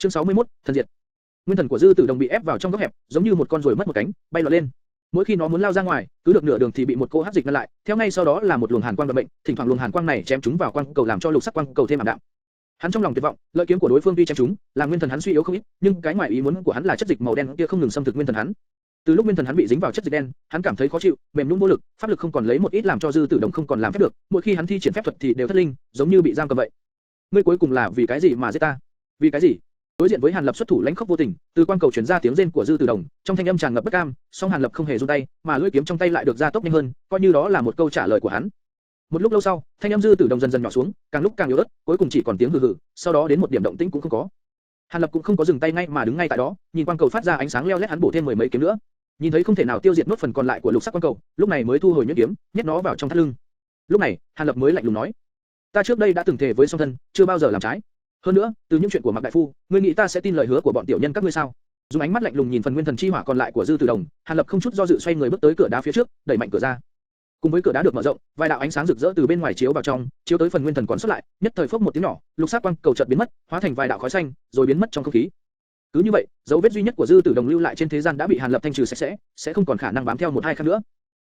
Chương 61, thần diệt. Nguyên thần của Dư Tử Đồng bị ép vào trong góc hẹp, giống như một con ruồi mất một cánh, bay lọt lên. Mỗi khi nó muốn lao ra ngoài, cứ được nửa đường thì bị một cỗ hắc dịch ngăn lại, theo ngay sau đó là một luồng hàn quang đậm bệnh, thỉnh thoảng luồng hàn quang này chém trúng vào quang cầu làm cho lục sắc quang cầu thêm ảm đạm. Hắn trong lòng tuyệt vọng, lợi kiếm của đối phương tuy chém trúng, làm nguyên thần hắn suy yếu không ít, nhưng cái ngoài ý muốn của hắn là chất dịch màu đen kia không ngừng xâm thực nguyên thần hắn. Từ lúc nguyên thần hắn bị dính vào chất dịch đen, hắn cảm thấy khó chịu, mềm nhũn vô lực, pháp lực không còn lấy một ít làm cho Dư Tử Đồng không còn làm phép được, mỗi khi hắn thi triển phép thuật thì đều thất linh, giống như bị giam cầm vậy. Ngươi cuối cùng là vì cái gì mà giết ta? Vì cái gì? Đối diện với Hàn Lập xuất thủ lãnh khốc vô tình, từ quang cầu truyền ra tiếng rên của Dư Tử Đồng, trong thanh âm tràn ngập bất cam, song Hàn Lập không hề run tay, mà lưỡi kiếm trong tay lại được gia tốc nhanh hơn, coi như đó là một câu trả lời của hắn. Một lúc lâu sau, thanh âm Dư Tử Đồng dần dần nhỏ xuống, càng lúc càng yếu ớt, cuối cùng chỉ còn tiếng hừ hừ, sau đó đến một điểm động tĩnh cũng không có. Hàn Lập cũng không có dừng tay ngay mà đứng ngay tại đó, nhìn quang cầu phát ra ánh sáng leo lét hắn bổ thêm mười mấy kiếm nữa. Nhìn thấy không thể nào tiêu diệt nốt phần còn lại của lục sắc quang cầu, lúc này mới thu hồi nhuyễn kiếm, nhét nó vào trong thắt lưng. Lúc này, Hàn Lập mới lạnh lùng nói: "Ta trước đây đã từng thề với song thân, chưa bao giờ làm trái. Hơn nữa, từ những chuyện của Mạc đại phu, ngươi nghĩ ta sẽ tin lời hứa của bọn tiểu nhân các ngươi sao?" Dùng ánh mắt lạnh lùng nhìn phần nguyên thần chi hỏa còn lại của Dư Tử Đồng, Hàn Lập không chút do dự xoay người bước tới cửa đá phía trước, đẩy mạnh cửa ra. Cùng với cửa đá được mở rộng, vài đạo ánh sáng rực rỡ từ bên ngoài chiếu vào trong, chiếu tới phần nguyên thần còn sót lại, nhất thời phốc một tiếng nhỏ, lục sắc quang cầu chợt biến mất, hóa thành vài đạo khói xanh, rồi biến mất trong không khí. Cứ như vậy, dấu vết duy nhất của Dư Tử Đồng lưu lại trên thế gian đã bị Hàn Lập thanh trừ sạch sẽ không còn khả năng bám theo một hai khắc nữa.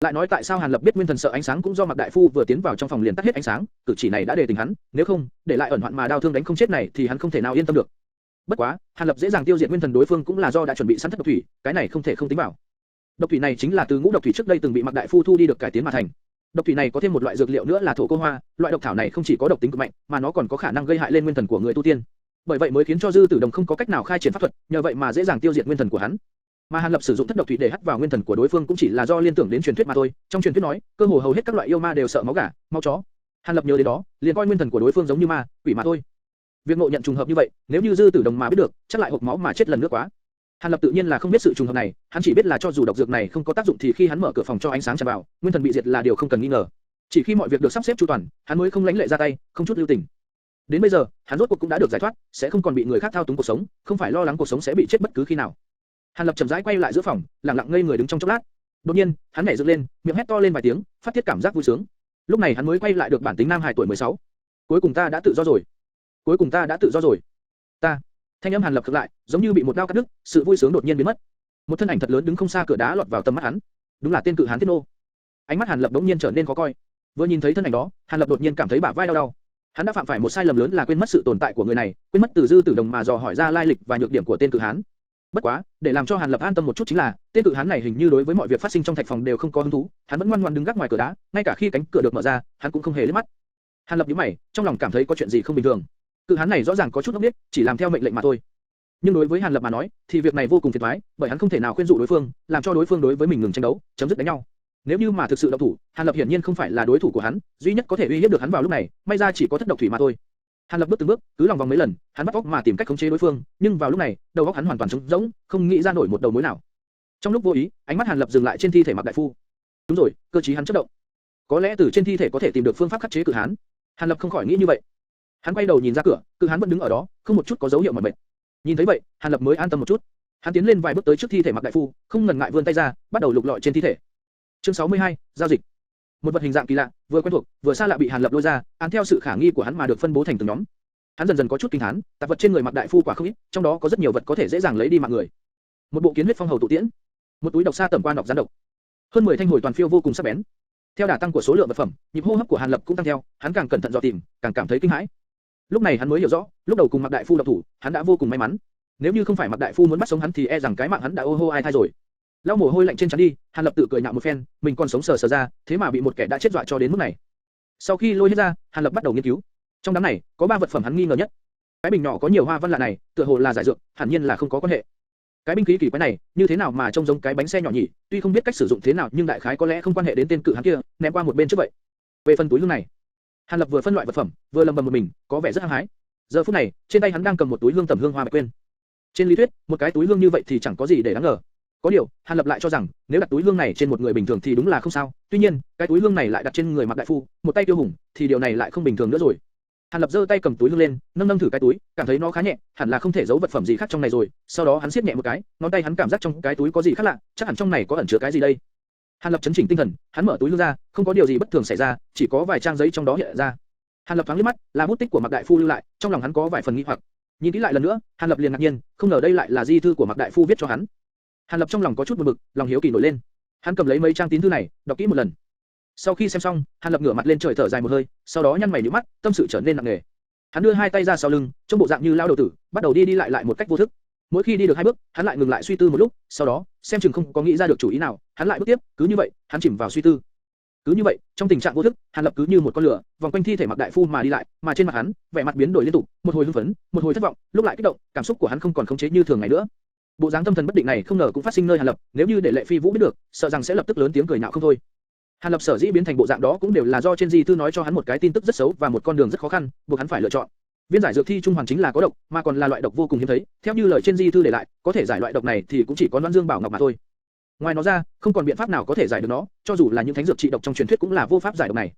Lại nói tại sao Hàn Lập biết nguyên thần sợ ánh sáng cũng do Mạc đại phu vừa tiến vào trong phòng liền tắt hết ánh sáng, cử chỉ này đã đề tỉnh hắn, nếu không, để lại ẩn hoạn mà đau thương đánh không chết này thì hắn không thể nào yên tâm được. Bất quá, Hàn Lập dễ dàng tiêu diệt nguyên thần đối phương cũng là do đã chuẩn bị sẵn thất độc thủy, cái này không thể không tính vào. Độc thủy này chính là từ ngũ độc thủy trước đây từng bị Mạc đại phu thu đi được cải tiến mà thành. Độc thủy này có thêm một loại dược liệu nữa là thổ cô hoa, loại độc thảo này không chỉ có độc tính cực mạnh, mà nó còn có khả năng gây hại lên nguyên thần của người tu tiên. Bởi vậy mới khiến cho Dư Tử Đồng không có cách nào khai triển pháp thuật, nhờ vậy mà dễ dàng tiêu diệt nguyên thần của hắn. Mà Hàn Lập sử dụng thất độc thủy để hắt vào nguyên thần của đối phương cũng chỉ là do liên tưởng đến truyền thuyết mà thôi. Trong truyền thuyết nói, cơ hồ hầu hết các loại yêu ma đều sợ máu gà, máu chó. Hàn Lập nhớ đến đó, liền coi nguyên thần của đối phương giống như ma, quỷ mà thôi. Việc ngộ nhận trùng hợp như vậy, nếu như Dư Tử Đồng mà biết được, chắc lại hộc máu mà chết lần nữa quá. Hàn Lập tự nhiên là không biết sự trùng hợp này, hắn chỉ biết là cho dù độc dược này không có tác dụng thì khi hắn mở cửa phòng cho ánh sáng tràn vào, nguyên thần bị diệt là điều không cần nghi ngờ. Chỉ khi mọi việc được sắp xếp chu toàn, hắn mới không lãnh lệ ra tay, không chút lưu tình. Đến bây giờ, hắn rốt cuộc cũng đã được giải thoát, sẽ không còn bị người khác thao túng cuộc sống, không phải lo lắng cuộc sống sẽ bị chết bất cứ khi nào. Hàn Lập chậm rãi quay lại giữa phòng, lặng lặng ngây người đứng trong chốc lát. Đột nhiên, hắn nhảy dựng lên, miệng hét to lên vài tiếng, phát tiết cảm giác vui sướng. Lúc này hắn mới quay lại được bản tính nam hài tuổi 16. Cuối cùng ta đã tự do rồi. Cuối cùng ta đã tự do rồi. Ta. Thanh âm Hàn Lập khựng lại, giống như bị một đao cắt đứt, sự vui sướng đột nhiên biến mất. Một thân ảnh thật lớn đứng không xa cửa đá lọt vào tầm mắt hắn. Đúng là tên cự hán Thiết Nô. Ánh mắt Hàn Lập đột nhiên trở nên khó coi. Vừa nhìn thấy thân ảnh đó, Hàn Lập đột nhiên cảm thấy bả vai đau đau. Hắn đã phạm phải một sai lầm lớn là quên mất sự tồn tại của người này, quên mất từ Dư Tử Đồng mà dò hỏi ra lai lịch và nhược điểm của tên cự hán. Bất quá, để làm cho Hàn Lập an tâm một chút chính là, tên cự hán này hình như đối với mọi việc phát sinh trong thạch phòng đều không có hứng thú, hắn vẫn ngoan ngoãn đứng gác ngoài cửa đá, ngay cả khi cánh cửa được mở ra, hắn cũng không hề liếc mắt. Hàn Lập nhíu mày, trong lòng cảm thấy có chuyện gì không bình thường. Cự hán này rõ ràng có chút ngốc nghếch, chỉ làm theo mệnh lệnh mà thôi. Nhưng đối với Hàn Lập mà nói, thì việc này vô cùng phiền toái, bởi hắn không thể nào khuyên dụ đối phương, làm cho đối phương đối với mình ngừng tranh đấu, chấm dứt đánh nhau. Nếu như mà thực sự động thủ, Hàn Lập hiển nhiên không phải là đối thủ của hắn, duy nhất có thể uy hiếp được hắn vào lúc này, may ra chỉ có thất độc thủy mà thôi. Hàn Lập bước từng bước, cứ lòng vòng mấy lần, hắn bắt óc mà tìm cách khống chế đối phương, nhưng vào lúc này, đầu óc hắn hoàn toàn trống rỗng, không nghĩ ra nổi một đầu mối nào. Trong lúc vô ý, ánh mắt Hàn Lập dừng lại trên thi thể Mạc đại phu. Đúng rồi, cơ trí hắn chớp động. Có lẽ từ trên thi thể có thể tìm được phương pháp khắc chế cự hán. Hàn Lập không khỏi nghĩ như vậy. Hắn quay đầu nhìn ra cửa, cự hán vẫn đứng ở đó, không một chút có dấu hiệu mỏi mệt. Nhìn thấy vậy, Hàn Lập mới an tâm một chút. Hắn tiến lên vài bước tới trước thi thể Mạc đại phu, không ngần ngại vươn tay ra, bắt đầu lục lọi trên thi thể. Chương 62, giao dịch. Một vật hình dạng kỳ lạ, vừa quen thuộc, vừa xa lạ bị Hàn Lập lôi ra, án theo sự khả nghi của hắn mà được phân bố thành từng nhóm. Hắn dần dần có chút kinh hãi, tạp vật trên người Mạc đại phu quả không ít, trong đó có rất nhiều vật có thể dễ dàng lấy đi mạng người. Một bộ kiến huyết phong hầu tụ tiễn, một túi độc sa tẩm quan độc gián độc, hơn 10 thanh hồi toàn phiêu vô cùng sắc bén. Theo đà tăng của số lượng vật phẩm, nhịp hô hấp của Hàn Lập cũng tăng theo, hắn càng cẩn thận dò tìm, càng cảm thấy kinh hãi. Lúc này hắn mới hiểu rõ, lúc đầu cùng Mạc đại phu độc thủ, hắn đã vô cùng may mắn. Nếu như không phải Mạc đại phu muốn bắt sống hắn thì e rằng cái mạng hắn đã ô hô ai thay rồi. Lau mồ hôi lạnh trên trán đi, Hàn Lập tự cười nhạo một phen, mình còn sống sờ sờ ra, thế mà bị một kẻ đã chết dọa cho đến mức này. Sau khi lôi hết ra, Hàn Lập bắt đầu nghiên cứu. Trong đám này, có 3 vật phẩm hắn nghi ngờ nhất. Cái bình nhỏ có nhiều hoa văn lạ này, tựa hồ là giải dược, hẳn nhiên là không có quan hệ. Cái binh khí kỳ quái này, như thế nào mà trông giống cái bánh xe nhỏ nhỉ? Tuy không biết cách sử dụng thế nào, nhưng đại khái có lẽ không quan hệ đến tên cự hán kia, ném qua một bên trước vậy. Về phần túi lương này, Hàn Lập vừa phân loại vật phẩm, vừa lầm bầm một mình, có vẻ rất hăng hái. Giờ phút này, trên tay hắn đang cầm một túi hương tẩm hương hoa bạch quên. Trên lý thuyết, một cái túi hương như vậy thì chẳng có gì để đáng ngờ. Có điều, Hàn Lập lại cho rằng, nếu đặt túi hương này trên một người bình thường thì đúng là không sao. Tuy nhiên, cái túi hương này lại đặt trên người Mạc đại phu, một tay tiêu hùng, thì điều này lại không bình thường nữa rồi. Hàn Lập giơ tay cầm túi hương lên, nâng nâng thử cái túi, cảm thấy nó khá nhẹ, hẳn là không thể giấu vật phẩm gì khác trong này rồi. Sau đó hắn siết nhẹ một cái, ngón tay hắn cảm giác trong cái túi có gì khác lạ, chắc hẳn trong này có ẩn chứa cái gì đây. Hàn Lập chấn chỉnh tinh thần, hắn mở túi hương ra, không có điều gì bất thường xảy ra, chỉ có vài trang giấy trong đó hiện ra. Hàn Lập thoáng liếc mắt, là bút tích của Mạc đại phu lưu lại, trong lòng hắn có vài phần nghi hoặc. Nhìn kỹ lại lần nữa, Hàn Lập liền ngạc nhiên, không ngờ đây lại là di thư của Mạc đại phu viết cho hắn. Hàn Lập trong lòng có chút buồn bực, lòng hiếu kỳ nổi lên. Hắn cầm lấy mấy trang tín thư này, đọc kỹ một lần. Sau khi xem xong, Hàn Lập ngửa mặt lên trời thở dài một hơi, sau đó nhăn mày nhíu mắt, tâm sự trở nên nặng nề. Hắn đưa hai tay ra sau lưng, trong bộ dạng như lao đầu tử, bắt đầu đi đi lại lại một cách vô thức. Mỗi khi đi được hai bước, hắn lại ngừng lại suy tư một lúc, sau đó, xem chừng không có nghĩ ra được chủ ý nào, hắn lại bước tiếp, cứ như vậy, hắn chìm vào suy tư. Cứ như vậy, trong tình trạng vô thức, Hàn Lập cứ như một con lửa, vòng quanh thi thể Mạc đại phu mà đi lại, mà trên mặt hắn, vẻ mặt biến đổi liên tục, một hồi hưng phấn, một hồi thất vọng, lúc lại kích động, cảm xúc của hắn không còn khống chế như thường ngày nữa. Bộ dáng tâm thần bất định này không ngờ cũng phát sinh nơi Hàn Lập, nếu như để Lệ Phi Vũ biết được, sợ rằng sẽ lập tức lớn tiếng cười nhạo không thôi. Hàn Lập sở dĩ biến thành bộ dạng đó cũng đều là do trên di thư nói cho hắn một cái tin tức rất xấu và một con đường rất khó khăn, buộc hắn phải lựa chọn. Viên giải dược thi trung hoàn chính là có độc, mà còn là loại độc vô cùng hiếm thấy. Theo như lời trên di thư để lại, có thể giải loại độc này thì cũng chỉ có Loan Dương Bảo Ngọc mà thôi. Ngoài nó ra, không còn biện pháp nào có thể giải được nó, cho dù là những thánh dược trị độc trong truyền thuyết cũng là vô pháp giải độc này.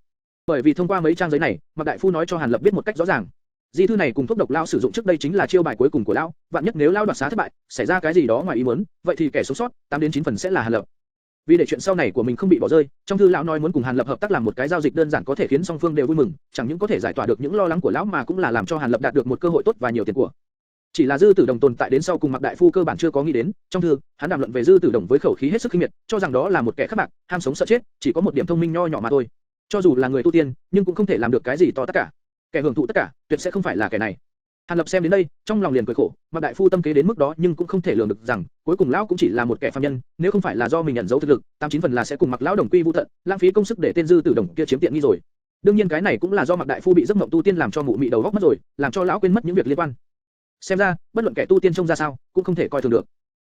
Bởi vì thông qua mấy trang giấy này, Mạc đại phu nói cho Hàn Lập biết một cách rõ ràng. Di thư này cùng thuốc độc lão sử dụng trước đây chính là chiêu bài cuối cùng của lão, vạn nhất nếu lão đoạt xá thất bại, xảy ra cái gì đó ngoài ý muốn, vậy thì kẻ sống sót 8 đến 9 phần sẽ là Hàn Lập. Vì để chuyện sau này của mình không bị bỏ rơi, trong thư lão nói muốn cùng Hàn Lập hợp tác làm một cái giao dịch đơn giản có thể khiến song phương đều vui mừng, chẳng những có thể giải tỏa được những lo lắng của lão mà cũng là làm cho Hàn Lập đạt được một cơ hội tốt và nhiều tiền của. Chỉ là Dư Tử Đồng tồn tại đến sau cùng Mạc đại phu cơ bản chưa có nghĩ đến, trong thư, hắn đàm luận về Dư Tử Đồng với khẩu khí hết sức khinh miệt, cho rằng đó là một kẻ khắc bạc, ham sống sợ chết, chỉ có một điểm thông minh nho nhỏ mà thôi. Cho dù là người tu tiên, nhưng cũng không thể làm được cái gì to tất cả. Kẻ hưởng thụ tất cả, tuyệt sẽ không phải là kẻ này. Hàn Lập xem đến đây, trong lòng liền cười khổ, Mạc đại phu tâm kế đến mức đó nhưng cũng không thể lường được rằng, cuối cùng lão cũng chỉ là một kẻ phàm nhân, nếu không phải là do mình ẩn giấu thực lực, 89 phần là sẽ cùng Mạc lão đồng quy vu tận, lãng phí công sức để tên Dư Tử Đồng kia chiếm tiện nghi rồi. Đương nhiên cái này cũng là do Mạc đại phu bị giấc mộng tu tiên làm cho mụ mị đầu óc mất rồi, làm cho lão quên mất những việc liên quan. Xem ra, bất luận kẻ tu tiên trông ra sao, cũng không thể coi thường được.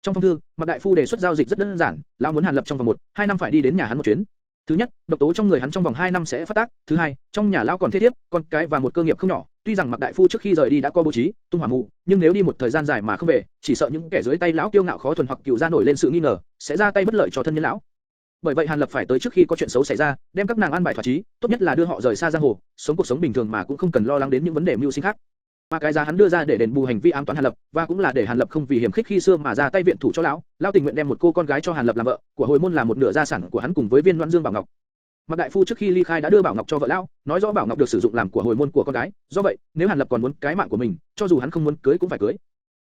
Trong phong thư, Mạc đại phu đề xuất giao dịch rất đơn giản, lão muốn Hàn Lập trong vòng 1-2 năm phải đi đến nhà hắn một chuyến. Thứ nhất, độc tố trong người hắn trong vòng 2 năm sẽ phát tác. Thứ hai, trong nhà lão còn thế thiếp, con cái và một cơ nghiệp không nhỏ. Tuy rằng Mạc đại phu trước khi rời đi đã có bố trí, tung hỏa mù, nhưng nếu đi một thời gian dài mà không về, chỉ sợ những kẻ dưới tay lão kiêu ngạo khó thuần hoặc cựu gia nổi lên sự nghi ngờ, sẽ ra tay bất lợi cho thân nhân lão. Bởi vậy Hàn Lập phải tới trước khi có chuyện xấu xảy ra, đem các nàng an bài thỏa chí, tốt nhất là đưa họ rời xa giang hồ, sống cuộc sống bình thường mà cũng không cần lo lắng đến những vấn đề mưu sinh khác. Mà cái giá hắn đưa ra để đền bù hành vi ám toán Hàn Lập, và cũng là để Hàn Lập không vì hiểm khích khi xưa mà ra tay viện thủ cho lão, lão tình nguyện đem một cô con gái cho Hàn Lập làm vợ, của hồi môn là một nửa gia sản của hắn cùng với viên Loan Dương Bảo Ngọc. Mạc đại phu trước khi ly khai đã đưa Bảo Ngọc cho vợ lão, nói rõ Bảo Ngọc được sử dụng làm của hồi môn của con gái, do vậy, nếu Hàn Lập còn muốn cái mạng của mình, cho dù hắn không muốn cưới cũng phải cưới.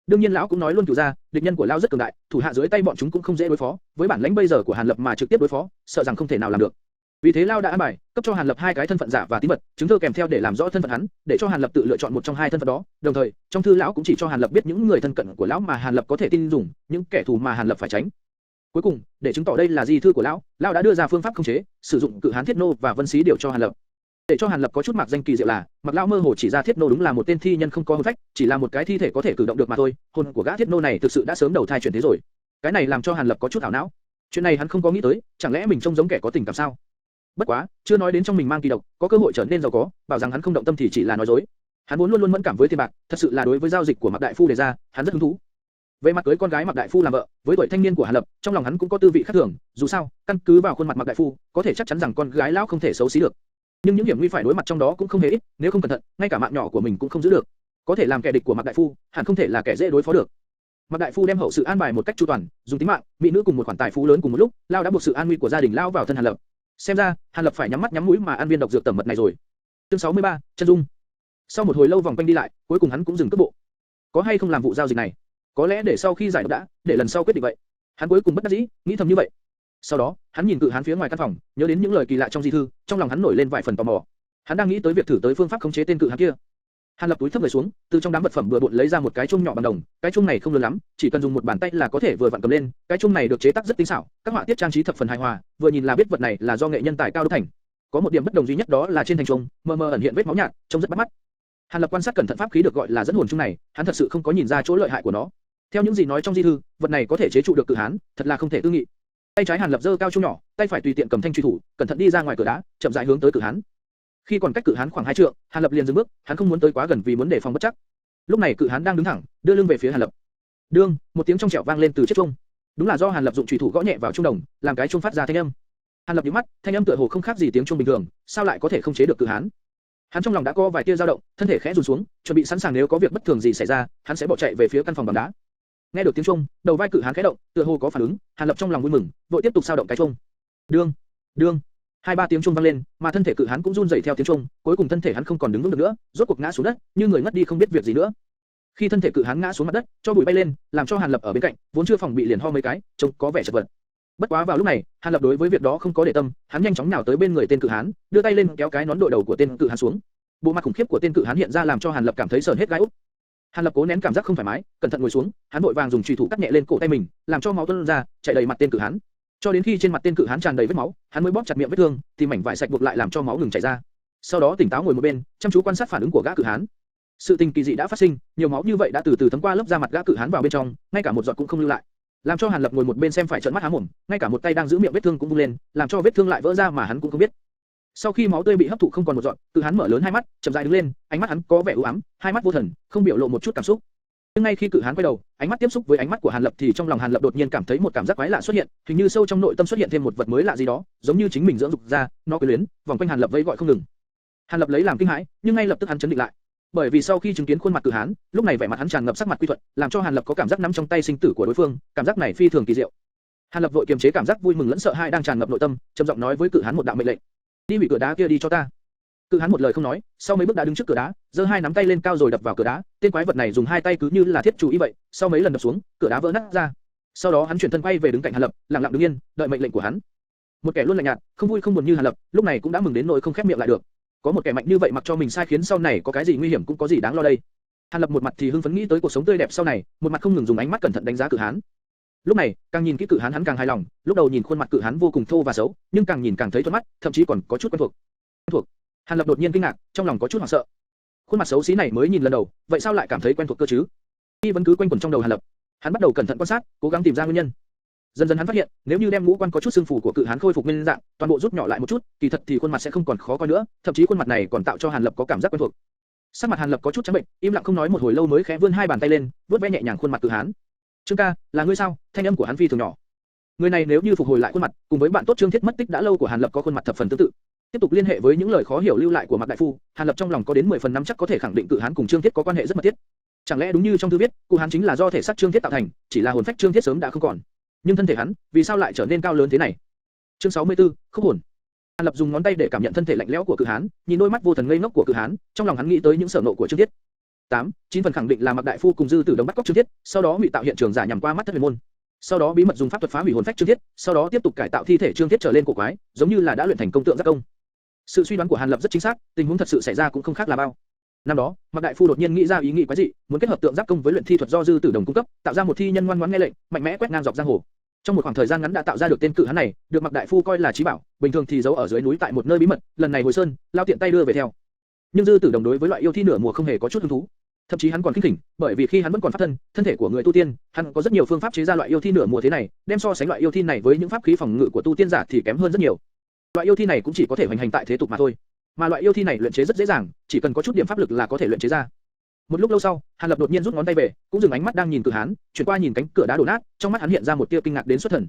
Đương nhiên lão cũng nói luôn cửu gia, địch nhân của lão rất cường đại, thủ hạ dưới tay bọn chúng cũng không dễ đối phó, với bản lãnh bây giờ của Hàn Lập mà trực tiếp đối phó, sợ rằng không thể nào làm được. Vì thế lão đã an bài, cấp cho Hàn Lập 2 cái thân phận giả và tín vật, chứng thư kèm theo để làm rõ thân phận hắn, để cho Hàn Lập tự lựa chọn một trong 2 thân phận đó. Đồng thời, trong thư lão cũng chỉ cho Hàn Lập biết những người thân cận của lão mà Hàn Lập có thể tin dùng, những kẻ thù mà Hàn Lập phải tránh. Cuối cùng, để chứng tỏ đây là di thư của lão, lão đã đưa ra phương pháp khống chế, sử dụng Cự Hán Thiết Nô và Vân Xí điều cho Hàn Lập. Để cho Hàn Lập có chút mạc danh kỳ diệu là, Mạc lão mơ hồ chỉ ra Thiết Nô đúng là một tên thi nhân không có hồn phách, chỉ là một cái thi thể có thể cử động được mà thôi. Hồn của gã Thiết Nô này thực sự đã sớm đầu thai chuyển thế rồi. Cái này làm cho Hàn Lập có chút ảo não. Chuyện này hắn không có nghĩ tới, chẳng lẽ mình trông giống kẻ có tình cảm sao? Bất quá, chưa nói đến trong mình mang kỳ độc, có cơ hội trở nên giàu có, bảo rằng hắn không động tâm thì chỉ là nói dối. Hắn muốn luôn luôn mẫn cảm với tiền bạc, thật sự là đối với giao dịch của Mạc đại phu đề ra, hắn rất hứng thú. Về mặt cưới con gái Mạc đại phu làm vợ, với tuổi thanh niên của Hàn Lập, trong lòng hắn cũng có tư vị khác thường. Dù sao, căn cứ vào khuôn mặt Mạc đại phu, có thể chắc chắn rằng con gái lão không thể xấu xí được. Nhưng những hiểm nguy phải đối mặt trong đó cũng không hề ít, nếu không cẩn thận, ngay cả mạng nhỏ của mình cũng không giữ được. Có thể làm kẻ địch của Mạc đại phu, hẳn không thể là kẻ dễ đối phó được. Mạc đại phu đem hậu sự an bài một cách chu toàn, dùng tính mạng, mỹ nữ cùng một khoản tài phú lớn cùng một lúc, lao đã buộc sự an nguy của gia đình lao vào thân Hàn Lập. Xem ra, Hàn Lập phải nhắm mắt nhắm mũi mà ăn viên độc dược tẩm mật này rồi. Chương 63, chân dung. Sau một hồi lâu vòng quanh đi lại, cuối cùng hắn cũng dừng cước bộ. Có hay không làm vụ giao dịch này? Có lẽ để sau khi giải độc đã, để lần sau quyết định vậy. Hắn cuối cùng bất đắc dĩ, nghĩ thầm như vậy. Sau đó, hắn nhìn Cự Hán phía ngoài căn phòng, nhớ đến những lời kỳ lạ trong di thư, trong lòng hắn nổi lên vài phần tò mò. Hắn đang nghĩ tới việc thử tới phương pháp khống chế tên Cự Hán kia. Hàn Lập túi thấp người xuống, từ trong đám vật phẩm bừa bộn lấy ra một cái chuông nhỏ bằng đồng. Cái chuông này không lớn lắm, chỉ cần dùng một bàn tay là có thể vừa vặn cầm lên. Cái chuông này được chế tác rất tinh xảo, các họa tiết trang trí thập phần hài hòa, vừa nhìn là biết vật này là do nghệ nhân tài cao đúc thành. Có một điểm bất đồng duy nhất đó là trên thành chuông, mờ mờ ẩn hiện vết máu nhạt, trông rất bắt mắt. Hàn Lập quan sát cẩn thận pháp khí được gọi là dẫn hồn chuông này, hắn thật sự không có nhìn ra chỗ lợi hại của nó. Theo những gì nói trong di thư, vật này có thể chế trụ được Cự Hán, thật là không thể tư nghị. Tay trái Hàn Lập giơ cao chuông nhỏ, tay phải tùy tiện cầm thanh truy thủ, cẩn thận đi ra ngoài cửa đá, chậm rãi hướng tới Cự Hán. Khi còn cách Cự Hán khoảng 2 trượng, Hàn Lập liền dừng bước, hắn không muốn tới quá gần vì muốn đề phòng bất chắc. Lúc này Cự Hán đang đứng thẳng, đưa lưng về phía Hàn Lập. Đương, một tiếng trong trẻo vang lên từ chiếc chuông. Đúng là do Hàn Lập dụng chủy thủ gõ nhẹ vào chuông đồng, làm cái chuông phát ra thanh âm. Hàn Lập nhíu mắt, thanh âm tựa hồ không khác gì tiếng chuông bình thường, sao lại có thể không chế được Cự Hán? Hắn trong lòng đã có vài tia dao động, thân thể khẽ rụt xuống, chuẩn bị sẵn sàng nếu có việc bất thường gì xảy ra, hắn sẽ bỏ chạy về phía căn phòng bằng đá. Nghe được tiếng chuông, đầu vai Cự Hán khẽ động, tựa hồ có phản ứng, Hàn Lập trong lòng vui mừng, vội tiếp tục sao động cái chuông. Đương, đương, 2-3 tiếng chuông vang lên, mà thân thể Cự Hán cũng run rẩy theo tiếng chuông, cuối cùng thân thể hắn không còn đứng vững được nữa, rốt cuộc ngã xuống đất, như người ngất đi không biết việc gì nữa. Khi thân thể cự hán ngã xuống mặt đất, cho bụi bay lên, làm cho Hàn Lập ở bên cạnh, vốn chưa phòng bị liền ho mấy cái, trông có vẻ chật vật. Bất quá vào lúc này, Hàn Lập đối với việc đó không có để tâm, hắn nhanh chóng nhào tới bên người tên cự hán, đưa tay lên kéo cái nón đội đầu của tên cự hán xuống. Bộ mặt khủng khiếp của tên cự hán hiện ra làm cho Hàn Lập cảm thấy sởn hết gai ốc. Hàn Lập cố nén cảm giác không thoải mái, cẩn thận ngồi xuống, hắn vội vàng dùng chùy thủ cắt nhẹ lên cổ tay mình, làm cho máu tuôn ra, chảy đầy mặt tên cự hán. Cho đến khi trên mặt tên cự hán tràn đầy vết máu, hắn mới bóp chặt miệng vết thương, tìm mảnh vải sạch buộc lại làm cho máu ngừng chảy ra. Sau đó tỉnh táo ngồi một bên, chăm chú quan sát phản ứng của gã cự hán. Sự tình kỳ dị đã phát sinh, nhiều máu như vậy đã từ từ thấm qua lớp da mặt gã cự hán vào bên trong, ngay cả một giọt cũng không lưu lại, làm cho Hàn Lập ngồi một bên xem phải trợn mắt há mồm, ngay cả một tay đang giữ miệng vết thương cũng vung lên, làm cho vết thương lại vỡ ra mà hắn cũng không biết. Sau khi máu tươi bị hấp thụ không còn một giọt, cự hán mở lớn hai mắt, chậm rãi đứng lên, ánh mắt hắn có vẻ u ám, hai mắt vô thần, không biểu lộ một chút cảm xúc. Nhưng ngay khi cự hán quay đầu, ánh mắt tiếp xúc với ánh mắt của Hàn Lập thì trong lòng Hàn Lập đột nhiên cảm thấy một cảm giác quái lạ xuất hiện, hình như sâu trong nội tâm xuất hiện thêm một vật mới lạ gì đó, giống như chính mình dưỡng dục ra, nó quyến luyến, vòng quanh Hàn Lập vẫy gọi không ngừng. Hàn Lập lấy làm kinh hãi, nhưng ngay lập tức hắn chấn định lại, bởi vì sau khi chứng kiến khuôn mặt cự hán, lúc này vẻ mặt hắn tràn ngập sắc mặt quy thuận, làm cho Hàn Lập có cảm giác nắm trong tay sinh tử của đối phương, cảm giác này phi thường kỳ diệu. Hàn Lập vội kiềm chế cảm giác vui mừng lẫn sợ hãi đang tràn ngập nội tâm, trầm giọng nói với cự hán một đạo mệnh lệnh: đi hủy cửa đá kia đi cho ta. Cự hán một lời không nói, sau mấy bước đã đứng trước cửa đá, giơ hai nắm tay lên cao rồi đập vào cửa đá. Tên quái vật này dùng hai tay cứ như là thiết chủ ý vậy, sau mấy lần đập xuống, cửa đá vỡ nát ra. Sau đó hắn chuyển thân quay về đứng cạnh Hàn Lập, lặng lặng đứng yên, đợi mệnh lệnh của hắn. Một kẻ luôn lạnh nhạt, không vui không buồn như Hàn Lập, lúc này cũng đã mừng đến nỗi không khép miệng lại được. Có một kẻ mạnh như vậy mặc cho mình sai khiến sau này có cái gì nguy hiểm cũng có gì đáng lo đây. Hàn Lập một mặt thì hưng phấn nghĩ tới cuộc sống tươi đẹp sau này, một mặt không ngừng dùng ánh mắt cẩn thận đánh giá cự hán. Lúc này, càng nhìn kỹ cự hán hắn càng hài lòng, lúc đầu nhìn khuôn mặt cự hán vô cùng thô và xấu, nhưng càng nhìn càng thấy thuận mắt, thậm chí còn có chút quen thuộc. Quen thuộc. Hàn Lập đột nhiên kinh ngạc, trong lòng có chút hoảng sợ. Khuôn mặt xấu xí này mới nhìn lần đầu, vậy sao lại cảm thấy quen thuộc cơ chứ? Nghi vấn cứ quanh quẩn trong đầu Hàn Lập. Hắn bắt đầu cẩn thận quan sát, cố gắng tìm ra nguyên nhân. Dần dần hắn phát hiện, nếu như đem ngũ quan có chút xương phù của cự hán khôi phục nguyên dạng, toàn bộ rút nhỏ lại một chút, kỳ thật thì khuôn mặt sẽ không còn khó coi nữa, thậm chí khuôn mặt này còn tạo cho Hàn Lập có cảm giác quen thuộc. Sắc mặt Hàn Lập có chút trắng bệnh, im lặng không nói một hồi lâu mới khẽ vươn hai bàn tay lên, vuốt ve nhẹ nhàng khuôn mặt cự hán. Trương ca, là ngươi sao? Thanh âm của hắn phi thường nhỏ. Người này nếu như phục hồi lại khuôn mặt, cùng với bạn tốt Trương Thiết mất tích đã lâu của Hàn Lập có khuôn mặt thập phần tương tự. Tiếp tục liên hệ với những lời khó hiểu lưu lại của Mạc đại phu, Hàn Lập trong lòng có đến 10 phần nắm chắc có thể khẳng định cự hán cùng Trương Thiết có quan hệ rất mật thiết. Chẳng lẽ đúng như trong thư viết, cụ hán chính là do thể xác Trương Thiết tạo thành, chỉ là hồn phách Trương Thiết sớm đã không còn, nhưng thân thể hắn, vì sao lại trở nên cao lớn thế này? Chương 64, khúc hồn. Hàn Lập dùng ngón tay để cảm nhận thân thể lạnh lẽo của cự hán, nhìn đôi mắt vô thần ngây ngốc của cự hán, trong lòng hắn nghĩ tới những sở nộ của Trương Thiết. 9 phần khẳng định là Mạc đại phu cùng Dư Tử Đồng bắt cóc Trương Thiết, sau đó ngụy tạo hiện trường giả nhằm qua mắt thất huyền môn, sau đó bí mật dùng pháp thuật phá hủy hồn phách Trương Thiết, sau đó tiếp tục cải tạo thi thể Trương Thiết trở lên cổ quái, giống như là đã luyện thành công tượng giác công. Sự suy đoán của Hàn Lập rất chính xác, tình huống thật sự xảy ra cũng không khác là bao. Năm đó, Mạc đại phu đột nhiên nghĩ ra ý nghĩ quái dị, muốn kết hợp tượng giác công với luyện thi thuật do Dư Tử Đồng cung cấp, tạo ra một thi nhân ngoan ngoãn nghe lệnh, mạnh mẽ quét ngang dọc giang hồ. Trong một khoảng thời gian ngắn đã tạo ra được tên cự hán này, được Mạc đại phu coi là chí bảo, bình thường thì giấu ở dưới núi tại một nơi bí mật, lần này hồi sơn, lao tiện tay đưa về theo. Nhưng Dư Tử Đồng đối với loại yêu thi nửa mùa không hề có chút hứng thú, thậm chí hắn còn khinh khỉnh, bởi vì khi hắn vẫn còn pháp thân thể của người tu tiên, hắn có rất nhiều phương pháp chế ra loại yêu thi nửa mùa thế này, đem so sánh loại yêu thi này với những pháp khí phòng ngự của tu tiên giả thì kém hơn rất nhiều. Loại yêu thi này cũng chỉ có thể hoành hành tại thế tục mà thôi, mà loại yêu thi này luyện chế rất dễ dàng, chỉ cần có chút điểm pháp lực là có thể luyện chế ra. Một lúc lâu sau, Hàn Lập đột nhiên rút ngón tay về, cũng dừng ánh mắt đang nhìn cự hán, chuyển qua nhìn cánh cửa đá đổ nát, trong mắt hắn hiện ra một tia kinh ngạc đến xuất thần.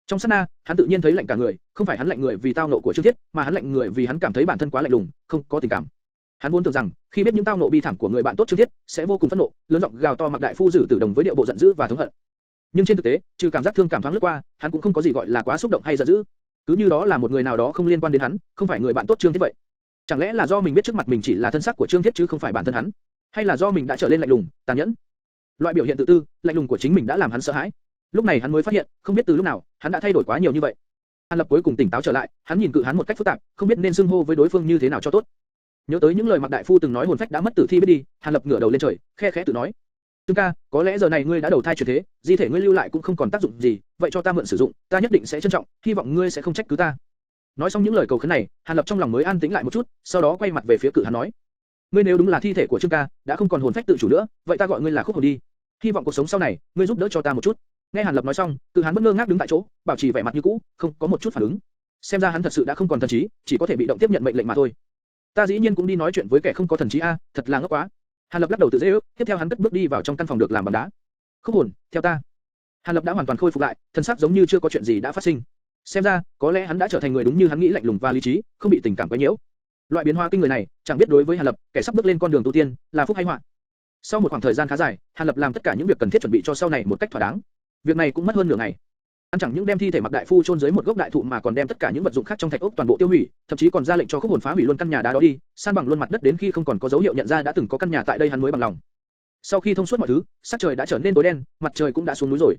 Trong sát na, hắn tự nhiên thấy lạnh cả người, không phải hắn lạnh người vì tao nộ của Trương Thiết, mà hắn lạnh người vì hắn cảm thấy bản thân quá lạnh lùng, không có tình cảm. Hắn vốn tưởng rằng, khi biết những tao nộ bi thảm của người bạn tốt Trương Thiết, sẽ vô cùng phẫn nộ, lớn giọng gào to Mạc đại phu Dư Tử Đồng với điệu bộ giận dữ và thống hận. Nhưng trên thực tế, trừ cảm giác thương cảm thoáng lướt qua, hắn cũng không có gì gọi là quá xúc động hay giận dữ. Cứ như đó là một người nào đó không liên quan đến hắn, không phải người bạn tốt Trương Thiết vậy. Chẳng lẽ là do mình biết trước mặt mình chỉ là thân xác của Trương Thiết chứ không phải bản thân hắn, hay là do mình đã trở nên lạnh lùng, tàn nhẫn? Loại biểu hiện tự tư, lạnh lùng của chính mình đã làm hắn sợ hãi. Lúc này hắn mới phát hiện, không biết từ lúc nào, hắn đã thay đổi quá nhiều như vậy. Hàn Lập cuối cùng tỉnh táo trở lại, hắn nhìn cự hán một cách phức tạp, không biết nên xưng hô với đối phương như thế nào cho tốt. Nhớ tới những lời Mạc đại phu từng nói hồn phách đã mất tử thi biết đi, Hàn Lập ngửa đầu lên trời, khe khẽ tự nói: Trương ca, có lẽ giờ này ngươi đã đầu thai chuyển thế, di thể ngươi lưu lại cũng không còn tác dụng gì, vậy cho ta mượn sử dụng, ta nhất định sẽ trân trọng, hy vọng ngươi sẽ không trách cứ ta. Nói xong những lời cầu khấn này, Hàn Lập trong lòng mới an tĩnh lại một chút, sau đó quay mặt về phía cự hán nói: ngươi nếu đúng là thi thể của Trương ca, đã không còn hồn phách tự chủ nữa, vậy ta gọi ngươi là khúc hồn đi. Hy vọng cuộc sống sau này, ngươi giúp đỡ cho ta một chút. Nghe Hàn Lập nói xong, cự hán bất ngơ ngác đứng tại chỗ, bảo trì vẻ mặt như cũ, không có một chút phản ứng. Xem ra hắn thật sự đã không còn thần trí, chỉ có thể bị động tiếp nhận mệnh lệnh mà thôi. Ta dĩ nhiên cũng đi nói chuyện với kẻ không có thần trí a, thật là ngốc quá. Hàn Lập lắc đầu tự giễu, tiếp theo hắn cất bước đi vào trong căn phòng được làm bằng đá. Khúc hồn, theo ta. Hàn Lập đã hoàn toàn khôi phục lại, thân xác giống như chưa có chuyện gì đã phát sinh. Xem ra, có lẽ hắn đã trở thành người đúng như hắn nghĩ, lạnh lùng và lý trí, không bị tình cảm quấy nhiễu. Loại biến hóa kinh người này, chẳng biết đối với Hàn Lập, kẻ sắp bước lên con đường tu tiên, là phúc hay họa. Sau một khoảng thời gian khá dài, Hàn Lập làm tất cả những việc cần thiết chuẩn bị cho sau này một cách thỏa đáng. Việc này cũng mất hơn nửa ngày. Hắn chẳng những đem thi thể Mạc đại phu chôn dưới một gốc đại thụ mà còn đem tất cả những vật dụng khác trong thạch ốc toàn bộ tiêu hủy, thậm chí còn ra lệnh cho Khúc hồn phá hủy luôn căn nhà đá đó đi, san bằng luôn mặt đất đến khi không còn có dấu hiệu nhận ra đã từng có căn nhà tại đây hắn mới bằng lòng. Sau khi thông suốt mọi thứ, sắc trời đã trở nên tối đen, mặt trời cũng đã xuống núi rồi.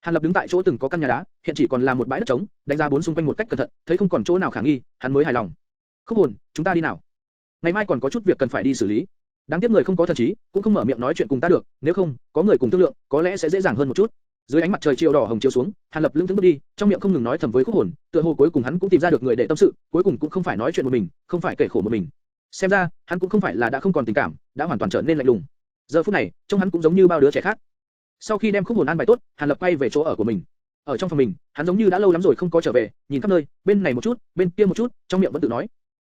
Hàn Lập đứng tại chỗ từng có căn nhà đá, hiện chỉ còn là một bãi đất trống, đánh ra bốn xung quanh một cách cẩn thận, thấy không còn chỗ nào khả nghi, hắn mới hài lòng. Khúc Hồn, chúng ta đi nào? Ngày mai còn có chút việc cần phải đi xử lý. Đáng tiếc người không có thần trí, cũng không mở miệng nói chuyện cùng ta được, nếu không, có người cùng thương lượng, có lẽ sẽ dễ dàng hơn một chút. Dưới ánh mặt trời chiều đỏ hồng chiếu xuống, Hàn Lập lững thững bước đi, trong miệng không ngừng nói thầm với Khúc Hồn, tựa hồ cuối cùng hắn cũng tìm ra được người để tâm sự, cuối cùng cũng không phải nói chuyện một mình, không phải kể khổ một mình. Xem ra, hắn cũng không phải là đã không còn tình cảm, đã hoàn toàn trở nên lạnh lùng. Giờ phút này, trông hắn cũng giống như bao đứa trẻ khác. Sau khi đem Khúc Hồn an bài tốt, Hàn Lập quay về chỗ ở của mình. Ở trong phòng mình, hắn giống như đã lâu lắm rồi không có trở về, nhìn khắp nơi, bên này một chút, bên kia một chút, trong miệng vẫn tự nói: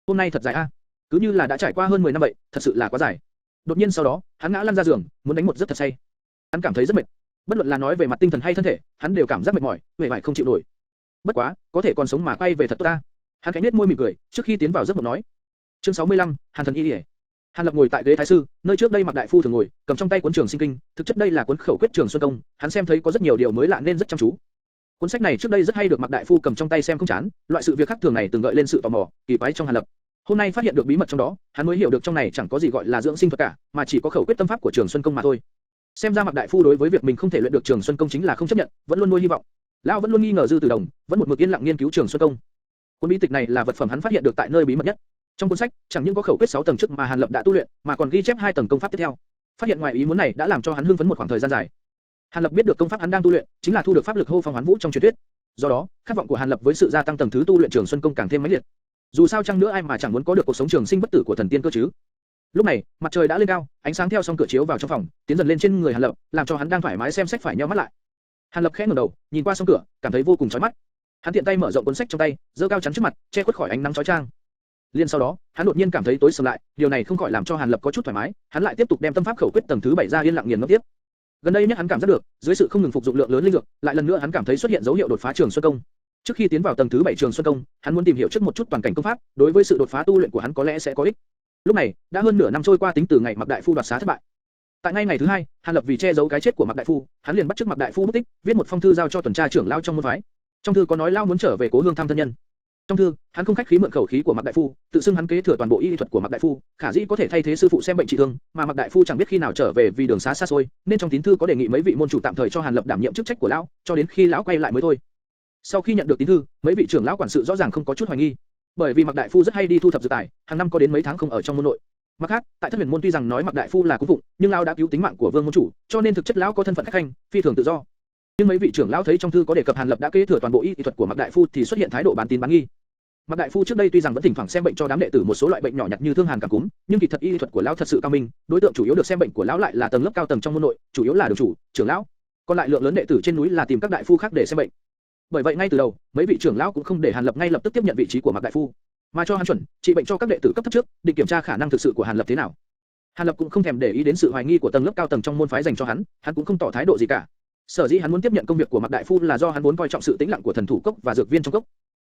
hôm nay thật dài a, cứ như là đã trải qua hơn 10 năm vậy, thật sự là quá dài. Đột nhiên sau đó, hắn ngã lăn ra giường, muốn đánh một giấc thật say. Hắn cảm thấy rất mệt, bất luận là nói về mặt tinh thần hay thân thể, hắn đều cảm giác mệt mỏi, uể oải không chịu nổi. Bất quá, có thể còn sống mà quay về thật tốt ta. Hắn khẽ nhếch môi mỉm cười, trước khi tiến vào giấc mộng nói. Chương 65, Hàn Thần Y Điệp. Hàn Lập ngồi tại ghế thái sư, nơi trước đây Mạc Đại Phu thường ngồi, cầm trong tay cuốn Trường Sinh Kinh, thực chất đây là cuốn khẩu quyết Trường Xuân Công, hắn xem thấy có rất nhiều điều mới lạ nên rất chăm chú. Cuốn sách này trước đây rất hay được Mạc Đại Phu cầm trong tay xem không chán, loại sự việc khác thường này từng gợi lên sự tò mò, kỳ quái trong Hàn Lập. Hôm nay phát hiện được bí mật trong đó, hắn mới hiểu được trong này chẳng có gì gọi là dưỡng sinh thuật cả, mà chỉ có khẩu quyết tâm pháp của Trường Xuân Công mà thôi. Xem ra Mạc Đại Phu đối với việc mình không thể luyện được Trường Xuân Công chính là không chấp nhận, vẫn luôn nuôi hy vọng. Lão vẫn luôn nghi ngờ Dư Tử Đồng, vẫn một mực yên lặng nghiên cứu Trường Xuân Công. Cuốn bí tịch này là vật phẩm hắn phát hiện được tại nơi bí mật nhất. Trong cuốn sách, chẳng những có khẩu quyết 6 tầng trước mà Hàn Lập đã tu luyện, mà còn ghi chép 2 tầng công pháp tiếp theo. Phát hiện ngoài ý muốn này đã làm cho hắn hưng phấn một khoảng thời gian dài. Hàn Lập biết được công pháp hắn đang tu luyện chính là thu được pháp lực hô phong hoán vũ trong truyền thuyết. Do đó, khát vọng của Hàn Lập với sự gia tăng tầng thứ tu luyện Trường Xuân Công càng thêm mãnh liệt. Dù sao chăng nữa ai mà chẳng muốn có được cuộc sống trường sinh bất tử của thần tiên cơ chứ. Lúc này, mặt trời đã lên cao, ánh sáng theo song cửa chiếu vào trong phòng, tiến dần lên trên người Hàn Lập, làm cho hắn đang thoải mái xem sách phải nheo mắt lại. Hàn Lập khẽ ngẩng đầu, nhìn qua song cửa, cảm thấy vô cùng chói mắt. Hắn tiện tay mở rộng cuốn sách trong tay, giơ cao chắn trước mặt, che khuất khỏi ánh nắng chói chang. Liên sau đó, hắn đột nhiên cảm thấy tối sầm lại, điều này không khỏi làm cho Hàn Lập có chút thoải mái, hắn lại tiếp tục đem tâm pháp khẩu quyết tầng thứ 7 ra yên lặng nghiền ngẫm tiếp. Gần đây nhất hắn cảm giác được, dưới sự không ngừng phục dụng lượng lớn linh dược, lại lần nữa hắn cảm thấy xuất hiện dấu hiệu đột phá Trường Xuân Công. Trước khi tiến vào tầng thứ 7 Trường Xuân Công, hắn muốn tìm hiểu trước một chút toàn cảnh công pháp, đối với sự đột phá tu luyện của hắn có lẽ sẽ có ích. Lúc này, đã hơn nửa năm trôi qua tính từ ngày Mạc Đại Phu đoạt xá thất bại. Tại ngay ngày thứ 2, Hàn Lập vì che giấu cái chết của Mạc Đại Phu, hắn liền bắt chước Mạc Đại Phu mất tích, viết một phong thư giao cho tuần tra trưởng lão trong môn phái. Trong thư có nói lão muốn trở về cố hương thăm thân nhân. Trong thư, hắn không khách khí mượn khẩu khí của Mạc Đại Phu, tự xưng hắn kế thừa toàn bộ y thuật của Mạc Đại Phu, khả dĩ có thể thay thế sư phụ xem bệnh trị thương, mà Mạc Đại Phu chẳng biết khi nào trở về vì đường xá xa xôi, nên trong tín thư có đề nghị mấy vị môn chủ tạm thời cho Hàn Lập đảm nhiệm chức trách của lão, cho đến khi lão quay lại mới thôi. Sau khi nhận được tín thư, mấy vị trưởng lão quản sự rõ ràng không có chút hoài nghi, bởi vì Mạc Đại Phu rất hay đi thu thập dược tài, hàng năm có đến mấy tháng không ở trong môn nội. Mặt khác, tại Thất Huyền môn tuy rằng nói Mạc Đại Phu là cung phụng, nhưng lão đã cứu tính mạng của Vương môn chủ, cho nên thực chất lão có thân phận khách khanh, phi thường tự do. Nhưng mấy vị trưởng lão thấy trong thư có đề cập Hàn Lập đã kế thừa toàn bộ y thuật của Mạc Đại Phu thì xuất hiện thái độ bán tín bán nghi. Mạc Đại Phu trước đây tuy rằng vẫn thỉnh thoảng xem bệnh cho đám đệ tử một số loại bệnh nhỏ nhặt như thương hàn cảm cúm, nhưng kỳ thật y thuật của lão thật sự cao minh, đối tượng chủ yếu được xem bệnh của lão lại là tầng lớp cao tầng trong môn nội, chủ yếu là đường chủ, trưởng lão, còn lại lượng lớn đệ tử trên núi là tìm các đại phu khác để xem bệnh. Bởi vậy ngay từ đầu, mấy vị trưởng lão cũng không để Hàn Lập ngay lập tức tiếp nhận vị trí của Mạc Đại Phu, mà cho hắn chuẩn trị bệnh cho các đệ tử cấp thấp trước, định kiểm tra khả năng thực sự của Hàn Lập thế nào. Hàn Lập cũng không thèm để ý đến sự hoài nghi của tầng lớp cao tầng trong môn phái dành cho hắn cũng không tỏ thái độ gì cả. Sở dĩ hắn muốn tiếp nhận công việc của Mạc Đại Phu là do hắn vốn coi trọng sự tĩnh lặng của thần thủ cốc và dược viên trong cốc.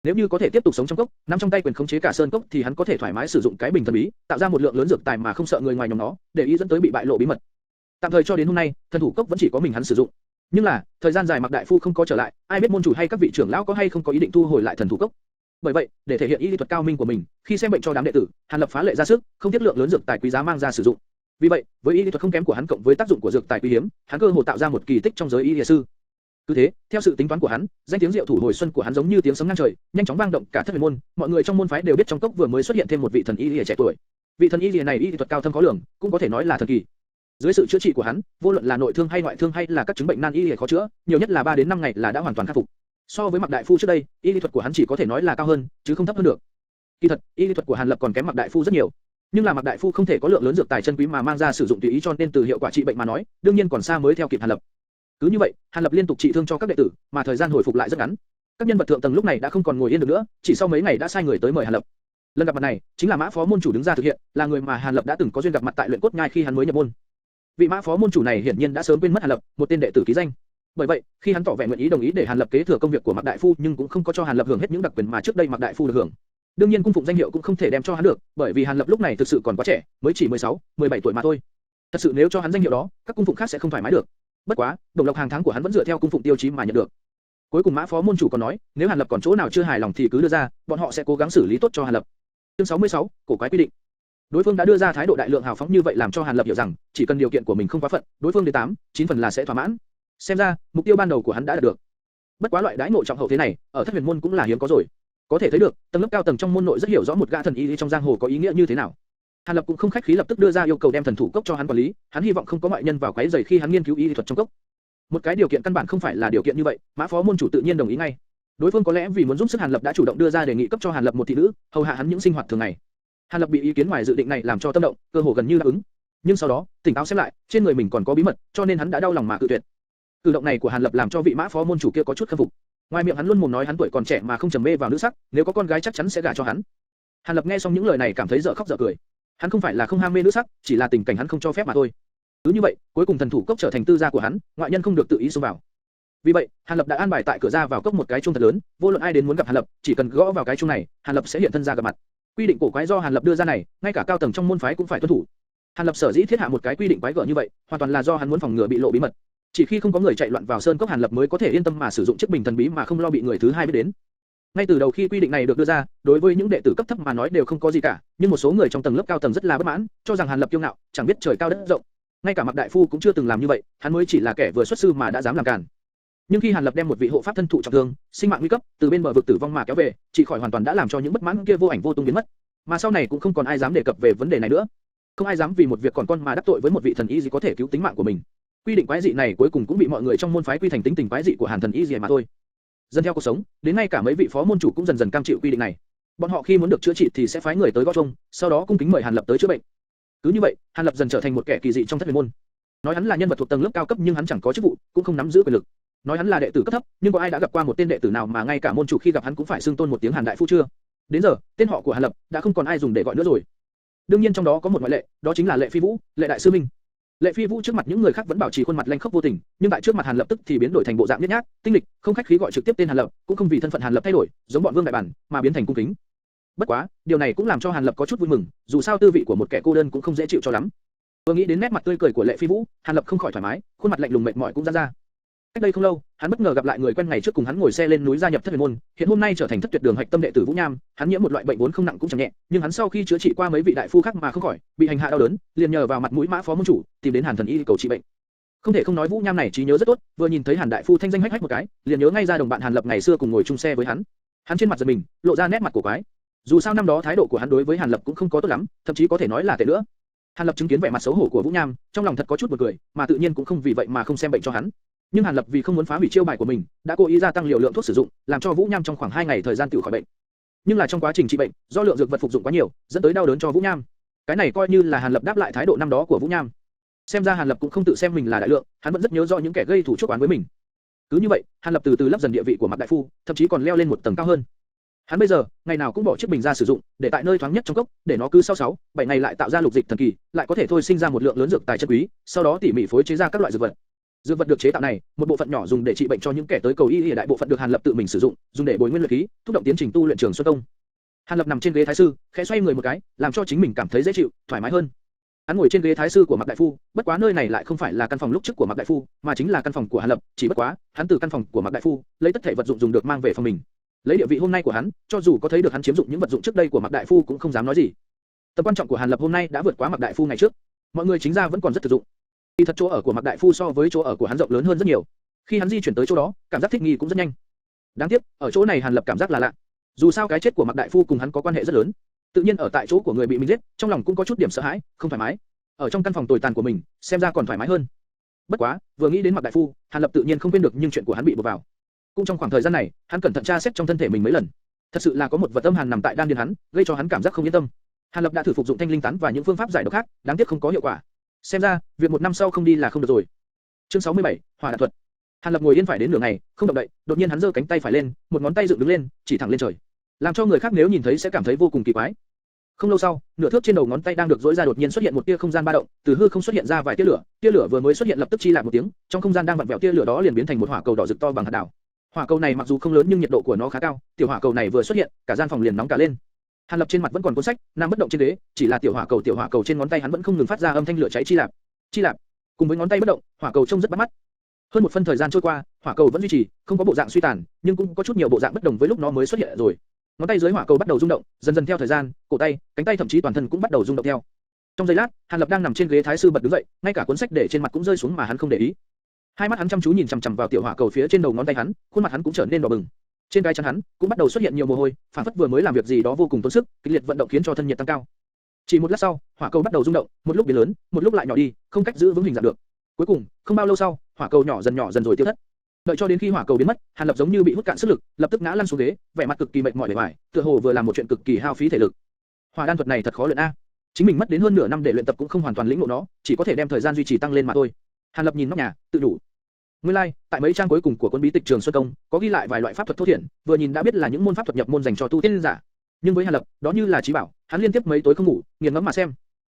Nếu như có thể tiếp tục sống trong cốc, nắm trong tay quyền khống chế cả sơn cốc thì hắn có thể thoải mái sử dụng cái bình thần bí, tạo ra một lượng lớn dược tài mà không sợ người ngoài nhóm nó, để ý dẫn tới bị bại lộ bí mật. Tạm thời cho đến hôm nay, thần thủ cốc vẫn chỉ có mình hắn sử dụng. Nhưng là, thời gian dài Mạc Đại Phu không có trở lại, ai biết môn chủ hay các vị trưởng lão có hay không có ý định thu hồi lại thần thủ cốc. Bởi vậy, để thể hiện y lý thuật cao minh của mình, khi xem bệnh cho đám đệ tử, Hàn Lập phá lệ ra sức, không tiếc lượng lớn dược tài quý giá mang ra sử dụng. Vì vậy, với y lý thuật không kém của hắn cộng với tác dụng của dược tài quý hiếm, hắn cơ hồ tạo ra một kỳ tích trong giới y y sư. Cứ thế, theo sự tính toán của hắn, danh tiếng diệu thủ hồi xuân của hắn giống như tiếng sấm ngang trời, nhanh chóng vang động cả Thất Huyền môn, mọi người trong môn phái đều biết trong cốc vừa mới xuất hiện thêm một vị thần y y trẻ tuổi. Vị thần y y này y thuật cao thâm khó lường, cũng có thể nói là thần kỳ. Dưới sự chữa trị của hắn, vô luận là nội thương hay ngoại thương hay là các chứng bệnh nan y khó chữa, nhiều nhất là 3 đến 5 ngày là đã hoàn toàn khắc phục. So với Mạc Đại Phu trước đây, y lý thuật của hắn chỉ có thể nói là cao hơn, chứ không thấp hơn được. Kỳ thật, y lý thuật của Hàn Lập còn kém Mạc Đại Phu rất nhiều. Nhưng là Mạc Đại Phu không thể có lượng lớn dược tài chân quý mà mang ra sử dụng tùy ý, cho nên từ hiệu quả trị bệnh mà nói, đương nhiên còn xa mới theo kịp Hàn Lập. Cứ như vậy, Hàn Lập liên tục trị thương cho các đệ tử, mà thời gian hồi phục lại rất ngắn. Các nhân vật thượng tầng lúc này đã không còn ngồi yên được nữa, chỉ sau mấy ngày đã sai người tới mời Hàn Lập. Lần gặp mặt này, chính là Mã Phó môn chủ đứng ra thực hiện, là người mà Hàn Lập đã từng có duyên gặp mặt tại luyện cốt nhai khi hắn mới nhập môn. Vị Mã Phó môn chủ này hiển nhiên đã sớm quên mất Hàn Lập, một tên đệ tử ký danh. Bởi vậy, khi hắn tỏ vẻ nguyện ý đồng ý để Hàn Lập kế thừa công việc của Mạc Đại Phu, nhưng cũng không có cho Hàn Lập hưởng hết những đặc quyền mà trước đây Mạc Đại Phu được hưởng. Đương nhiên cung phụng danh hiệu cũng không thể đem cho hắn được, bởi vì Hàn Lập lúc này thực sự còn quá trẻ, mới chỉ 16, 17 tuổi mà thôi. Thật sự nếu cho hắn danh hiệu đó, các cung phụng khác sẽ không thoải mái được. Bất quá, đồng lộc hàng tháng của hắn vẫn dựa theo cung phụng tiêu chí mà nhận được. Cuối cùng Mã Phó môn chủ còn nói, nếu Hàn Lập còn chỗ nào chưa hài lòng thì cứ đưa ra, bọn họ sẽ cố gắng xử lý tốt cho Hàn Lập. Chương 66, cổ quái quy định. Đối phương đã đưa ra thái độ đại lượng hào phóng như vậy làm cho Hàn Lập hiểu rằng, chỉ cần điều kiện của mình không quá phận, đối phương đến 9 phần là sẽ thỏa mãn. Xem ra, mục tiêu ban đầu của hắn đã đạt được. Bất quá loại đãi ngộ trọng hậu thế này, ở Thất Huyền môn cũng là hiếm có rồi. Có thể thấy được, tầng lớp cao tầng trong môn nội rất hiểu rõ một gã thần y trong giang hồ có ý nghĩa như thế nào. Hàn Lập cũng không khách khí lập tức đưa ra yêu cầu đem thần thủ cốc cho hắn quản lý, hắn hy vọng không có ngoại nhân vào quấy rầy khi hắn nghiên cứu y thuật trong cốc. Một cái điều kiện căn bản không phải là điều kiện như vậy, Mã Phó môn chủ tự nhiên đồng ý ngay. Đối phương có lẽ vì muốn giúp sức Hàn Lập đã chủ động đưa ra đề nghị cấp cho Hàn Lập một thị nữ, hầu hạ hắn những sinh hoạt thường ngày. Hàn Lập bị ý kiến ngoài dự định này làm cho tâm động, cơ hồ gần như đáp ứng. Nhưng sau đó, tỉnh táo xem lại, trên người mình còn có bí mật, cho nên hắn đã đau lòng mà cự tuyệt. Cử động này của Hàn Lập làm cho vị Mã Phó môn chủ kia có chút khâm phục. Ngoài miệng hắn luôn mồm nói hắn tuổi còn trẻ mà không trầm mê vào nữ sắc, nếu có con gái chắc chắn sẽ gả cho hắn. Hàn Lập nghe xong những lời này cảm thấy dở khóc dở cười. Hắn không phải là không ham mê nữ sắc, chỉ là tình cảnh hắn không cho phép mà thôi. Cứ như vậy, cuối cùng thần thủ cốc trở thành tư gia của hắn, ngoại nhân không được tự ý xông vào. Vì vậy, Hàn Lập đã an bài tại cửa ra vào cốc một cái chuông thật lớn, vô luận ai đến muốn gặp Hàn Lập, chỉ cần gõ vào cái chuông này, Hàn Lập sẽ hiện thân ra gặp mặt. Quy định cổ quái do Hàn Lập đưa ra này, ngay cả cao tầng trong môn phái cũng phải tuân thủ. Hàn Lập sở dĩ thiết hạ một cái quy định quái gở như vậy, hoàn toàn là do hắn muốn phòng ngừa bị lộ bí mật. Chỉ khi không có người chạy loạn vào sơn cốc Hàn Lập mới có thể yên tâm mà sử dụng chiếc bình thần bí mà không lo bị người thứ hai biết đến. Ngay từ đầu khi quy định này được đưa ra, đối với những đệ tử cấp thấp mà nói đều không có gì cả, nhưng một số người trong tầng lớp cao tầng rất là bất mãn, cho rằng Hàn Lập kiêu ngạo, chẳng biết trời cao đất rộng. Ngay cả Mạc đại phu cũng chưa từng làm như vậy, hắn mới chỉ là kẻ vừa xuất sư mà đã dám làm càn. Nhưng khi Hàn Lập đem một vị hộ pháp thân thụ trọng thương, sinh mạng nguy cấp, từ bên bờ vực tử vong mà kéo về, chỉ khỏi hoàn toàn đã làm cho những bất mãn kia vô ảnh vô tung biến mất. Mà sau này cũng không còn ai dám đề cập về vấn đề này nữa. Không ai dám vì một việc còn con mà đắc tội với một vị thần y gì có thể cứu tính mạng của mình. Quy định quái dị này cuối cùng cũng bị mọi người trong môn phái quy thành tính tình quái dị của Hàn thần y gì mà thôi. Dần theo cuộc sống, đến ngay cả mấy vị phó môn chủ cũng dần dần cam chịu quy định này. Bọn họ khi muốn được chữa trị thì sẽ phái người tới gõ chuông, sau đó cung kính mời Hàn Lập tới chữa bệnh. Cứ như vậy, Hàn Lập dần trở thành một kẻ kỳ dị trong Thất Huyền môn. Nói hắn là nhân vật thuộc tầng lớp cao cấp nhưng hắn chẳng có chức vụ, cũng không nắm giữ quyền lực. Nói hắn là đệ tử cấp thấp, nhưng có ai đã gặp qua một tên đệ tử nào mà ngay cả môn chủ khi gặp hắn cũng phải xưng tôn một tiếng Hàn đại phu chưa? Đến giờ, tên họ của Hàn Lập đã không còn ai dùng để gọi nữa rồi. Đương nhiên trong đó có một ngoại lệ, đó chính là Lệ Phi Vũ, Lệ đại sư minh. Lệ Phi Vũ trước mặt những người khác vẫn bảo trì khuôn mặt lanh khốc vô tình, nhưng tại trước mặt Hàn Lập tức thì biến đổi thành bộ dạng nhếch nhác, tinh lịch, không khách khí gọi trực tiếp tên Hàn Lập, cũng không vì thân phận Hàn Lập thay đổi, giống bọn vương đại bản, mà biến thành cung kính. Bất quá, điều này cũng làm cho Hàn Lập có chút vui mừng, dù sao tư vị của một kẻ cô đơn cũng không dễ chịu cho lắm. Vừa nghĩ đến nét mặt tươi cười của Lệ Phi Vũ, Hàn Lập không khỏi thoải mái, khuôn mặt lạnh lùng mệt mỏi cũng giãn ra. Cách đây không lâu, hắn bất ngờ gặp lại người quen ngày trước cùng hắn ngồi xe lên núi gia nhập Thất Huyền môn, hiện hôm nay trở thành Thất Tuyệt Đường hạch tâm đệ tử Vũ Nham, hắn nhiễm một loại bệnh vốn không nặng cũng chẳng nhẹ, nhưng hắn sau khi chữa trị qua mấy vị đại phu khác mà không khỏi, bị hành hạ đau đớn, liền nhờ vào mặt mũi Mã phó môn chủ, tìm đến Hàn thần y cầu trị bệnh. Không thể không nói Vũ Nham này trí nhớ rất tốt, vừa nhìn thấy Hàn đại phu thanh danh hách hách một cái, liền nhớ ngay ra đồng bạn Hàn Lập ngày xưa cùng ngồi chung xe với hắn. Hắn trên mặt giật mình, lộ ra nét mặt cổ quái. Dù sao năm đó thái độ của hắn đối với Hàn Lập cũng không có tốt lắm, thậm chí có thể nói là tệ nữa. Hàn Lập chứng kiến vẻ mặt xấu hổ của Vũ Nham, trong lòng thật có chút buồn cười, mà tự nhiên cũng không vì vậy mà không xem bệnh cho hắn. Nhưng Hàn Lập vì không muốn phá hủy chiêu bài của mình, đã cố ý gia tăng liều lượng thuốc sử dụng, làm cho Vũ Nham trong khoảng 2 ngày thời gian tự khỏi bệnh. Nhưng là trong quá trình trị bệnh, do lượng dược vật phục dụng quá nhiều, dẫn tới đau đớn cho Vũ Nham. Cái này coi như là Hàn Lập đáp lại thái độ năm đó của Vũ Nham. Xem ra Hàn Lập cũng không tự xem mình là đại lượng, hắn vẫn rất nhớ rõ những kẻ gây thủ chuốc oán với mình. Cứ như vậy, Hàn Lập từ từ lấp dần địa vị của Mạc đại phu, thậm chí còn leo lên một tầng cao hơn. Hắn bây giờ, ngày nào cũng bỏ chiếc bình ra sử dụng, để tại nơi thoáng nhất trong cốc, để nó cứ sau 6-7 ngày lại tạo ra lục dịch thần kỳ, lại có thể thôi sinh ra một lượng lớn dược tài chân quý, sau đó tỉ mỉ phối chế ra các loại dược vật. Dược vật được chế tạo này, một bộ phận nhỏ dùng để trị bệnh cho những kẻ tới cầu y, đại bộ phận được Hàn Lập tự mình sử dụng, dùng để bồi nguyên luyện khí, thúc động tiến trình tu luyện Trường Xuân Công. Hàn Lập nằm trên ghế thái sư, khẽ xoay người một cái, làm cho chính mình cảm thấy dễ chịu, thoải mái hơn. Hắn ngồi trên ghế thái sư của Mạc đại phu, bất quá nơi này lại không phải là căn phòng lúc trước của Mạc đại phu, mà chính là căn phòng của Hàn Lập, chỉ bất quá, hắn từ căn phòng của Mạc đại phu, lấy tất thể vật dụng dùng được mang về phòng mình. Lấy địa vị hôm nay của hắn, cho dù có thấy được hắn chiếm dụng những vật dụng trước đây của Mạc đại phu cũng không dám nói gì. Tầm quan trọng của Hàn Lập hôm nay đã vượt quá Mạc đại phu ngày trước. Mọi người chính ra vẫn còn rất thực dụng. Kỳ thật chỗ ở của Mạc đại phu so với chỗ ở của hắn rộng lớn hơn rất nhiều. Khi hắn di chuyển tới chỗ đó, cảm giác thích nghi cũng rất nhanh. Đáng tiếc, ở chỗ này Hàn Lập cảm giác là lạ. Dù sao cái chết của Mạc đại phu cùng hắn có quan hệ rất lớn. Tự nhiên ở tại chỗ của người bị mình giết, trong lòng cũng có chút điểm sợ hãi, không thoải mái. Ở trong căn phòng tồi tàn của mình, xem ra còn thoải mái hơn. Bất quá, vừa nghĩ đến Mạc đại phu, Hàn Lập tự nhiên không quên được nhưng chuyện của hắn bị buộc vào. Cũng trong khoảng thời gian này, hắn cẩn thận tra xét trong thân thể mình mấy lần. Thật sự là có một vật âm hàn nằm tại đan điền hắn, gây cho hắn cảm giác không yên tâm. Hàn Lập đã thử phục dụng thanh linh tán và những phương pháp giải độc khác, đáng tiếc không có hiệu quả. Xem ra, việc 1 năm sau không đi là không được rồi. Chương 67, Hỏa đạn thuật. Hàn Lập ngồi yên phải đến nửa ngày, không động đậy, đột nhiên hắn giơ cánh tay phải lên, một ngón tay dựng đứng lên, chỉ thẳng lên trời, làm cho người khác nếu nhìn thấy sẽ cảm thấy vô cùng kỳ quái. Không lâu sau, nửa thước trên đầu ngón tay đang được duỗi ra đột nhiên xuất hiện một tia không gian ba động, từ hư không xuất hiện ra vài tia lửa vừa mới xuất hiện lập tức chi lạc một tiếng, trong không gian đang vặn vẹo tia lửa đó liền biến thành một hỏa cầu đỏ rực to bằng hạt đảo. Hỏa cầu này mặc dù không lớn nhưng nhiệt độ của nó khá cao, tiểu hỏa cầu này vừa xuất hiện, cả gian phòng liền nóng cả lên. Hàn Lập trên mặt vẫn còn cuốn sách, nằm bất động trên ghế, chỉ là tiểu hỏa cầu trên ngón tay hắn vẫn không ngừng phát ra âm thanh lửa cháy chi lạp. Cùng với ngón tay bất động, hỏa cầu trông rất bắt mắt. Hơn một phân thời gian trôi qua, hỏa cầu vẫn duy trì, không có bộ dạng suy tàn, nhưng cũng có chút nhiều bộ dạng bất đồng với lúc nó mới xuất hiện rồi. Ngón tay dưới hỏa cầu bắt đầu rung động, dần dần theo thời gian, cổ tay, cánh tay thậm chí toàn thân cũng bắt đầu rung động theo. Trong giây lát, Hàn Lập đang nằm trên ghế thái sư bật đứng dậy, ngay cả cuốn sách để trên mặt cũng rơi xuống mà hắn không để ý. Hai mắt hắn chăm chú nhìn chằm chằm vào tiểu hỏa cầu phía trên đầu ngón tay hắn, khuôn mặt hắn cũng trở nên đỏ bừng. Trên cái trán hắn cũng bắt đầu xuất hiện nhiều mồ hôi, phản phất vừa mới làm việc gì đó vô cùng tốn sức, kịch liệt vận động khiến cho thân nhiệt tăng cao. Chỉ một lát sau, hỏa cầu bắt đầu rung động, một lúc biến lớn, một lúc lại nhỏ đi, không cách giữ vững hình dạng được. Cuối cùng, không bao lâu sau, hỏa cầu nhỏ dần rồi tiêu thất. Đợi cho đến khi hỏa cầu biến mất, Hàn Lập giống như bị hút cạn sức lực, lập tức ngã lăn xuống ghế, vẻ mặt cực kỳ mệt mỏi bề ngoài, tựa hồ vừa làm một chuyện cực kỳ hao phí thể lực. Hỏa đan thuật này thật khó luyện a. Chính mình mất đến hơn nửa năm để luyện tập cũng không hoàn toàn lĩnh ngộ nó, chỉ có thể đem thời gian duy trì tăng lên mà thôi. Hàn Lập nhìn nóc nhà, tự đủ. Nguyên lai, tại mấy trang cuối cùng của cuốn bí tịch Trường Xuân Công, có ghi lại vài loại pháp thuật thô thiển, vừa nhìn đã biết là những môn pháp thuật nhập môn dành cho tu tiên giả. Nhưng với Hàn Lập, đó như là trí bảo, hắn liên tiếp mấy tối không ngủ, nghiền ngẫm mà xem.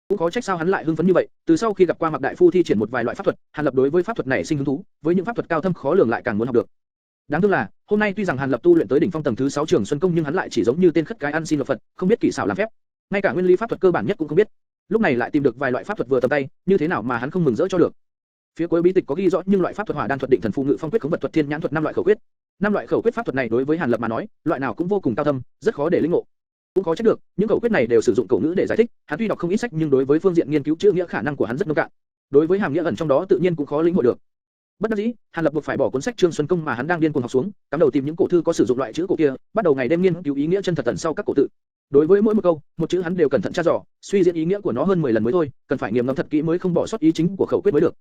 Cũng khó trách sao hắn lại hưng phấn như vậy, từ sau khi gặp qua Mạc đại phu thi triển một vài loại pháp thuật, Hàn Lập đối với pháp thuật này sinh hứng thú, với những pháp thuật cao thâm khó lường lại càng muốn học được. Đáng thương là, hôm nay tuy rằng Hàn Lập tu luyện tới đỉnh phong tầng thứ 6 Trường Xuân Công nhưng hắn lại chỉ giống như tên khất cái ăn xin lộc Phật, không biết kỹ xảo làm phép, ngay cả nguyên lý pháp thuật cơ bản nhất cũng không biết. Lúc này lại tìm được vài loại pháp thuật vừa tầm tay, như thế nào mà hắn không mừng rỡ cho được. Phía cuối bí tịch có ghi rõ nhưng loại pháp thuật hỏa đan thuật định thần phù ngự phong quyết khống vật thuật thiên nhãn thuật 5 loại khẩu quyết. 5 loại khẩu quyết pháp thuật này đối với Hàn Lập mà nói, loại nào cũng vô cùng cao thâm, rất khó để lĩnh ngộ. Cũng khó trách được, những khẩu quyết này đều sử dụng cổ ngữ để giải thích, hắn tuy đọc không ít sách nhưng đối với phương diện nghiên cứu chữ nghĩa khả năng của hắn rất nông cạn. Đối với hàm nghĩa ẩn trong đó tự nhiên cũng khó lĩnh hội được. Bất đắc dĩ, Hàn Lập buộc phải bỏ cuốn sách Trường Xuân Công mà hắn đang điên cuồng học xuống, cắm đầu tìm những cổ thư có sử dụng loại chữ cổ kia, bắt đầu ngày đêm nghiên cứu ý nghĩa chân thật tận sau các cổ tự. Đối với mỗi một câu, một chữ hắn đều cẩn thận tra dò, suy diễn ý nghĩa của nó hơn 10 lần mới thôi, cần phải nghiền ngẫm thật kỹ mới không bỏ sót ý chính của khẩu quyết mới được.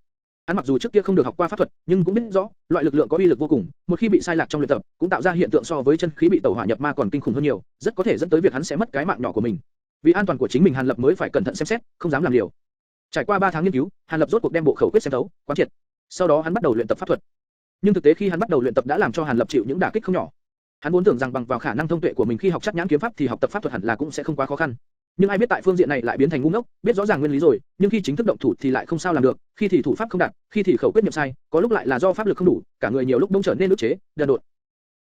Hắn mặc dù trước kia không được học qua pháp thuật, nhưng cũng biết rõ, loại lực lượng có uy lực vô cùng, một khi bị sai lạc trong luyện tập, cũng tạo ra hiện tượng so với chân khí bị tẩu hỏa nhập ma còn kinh khủng hơn nhiều, rất có thể dẫn tới việc hắn sẽ mất cái mạng nhỏ của mình. Vì an toàn của chính mình Hàn Lập mới phải cẩn thận xem xét, không dám làm liều. Trải qua 3 tháng nghiên cứu, Hàn Lập rốt cuộc đem bộ khẩu quyết xem thấu, quán triệt. Sau đó hắn bắt đầu luyện tập pháp thuật. Nhưng thực tế khi hắn bắt đầu luyện tập đã làm cho Hàn Lập chịu những đả kích không nhỏ. Hắn vốn tưởng rằng bằng vào khả năng thông tuệ của mình khi học chắc nhãn kiếm pháp thì học tập pháp thuật hẳn là cũng sẽ không quá khó khăn. Nhưng ai biết tại phương diện này lại biến thành ngu ngốc, biết rõ ràng nguyên lý rồi, nhưng khi chính thức động thủ thì lại không sao làm được, khi thì thủ pháp không đạt, khi thì khẩu quyết niệm sai, có lúc lại là do pháp lực không đủ, cả người nhiều lúc bỗng trở nên ức chế, đần độn.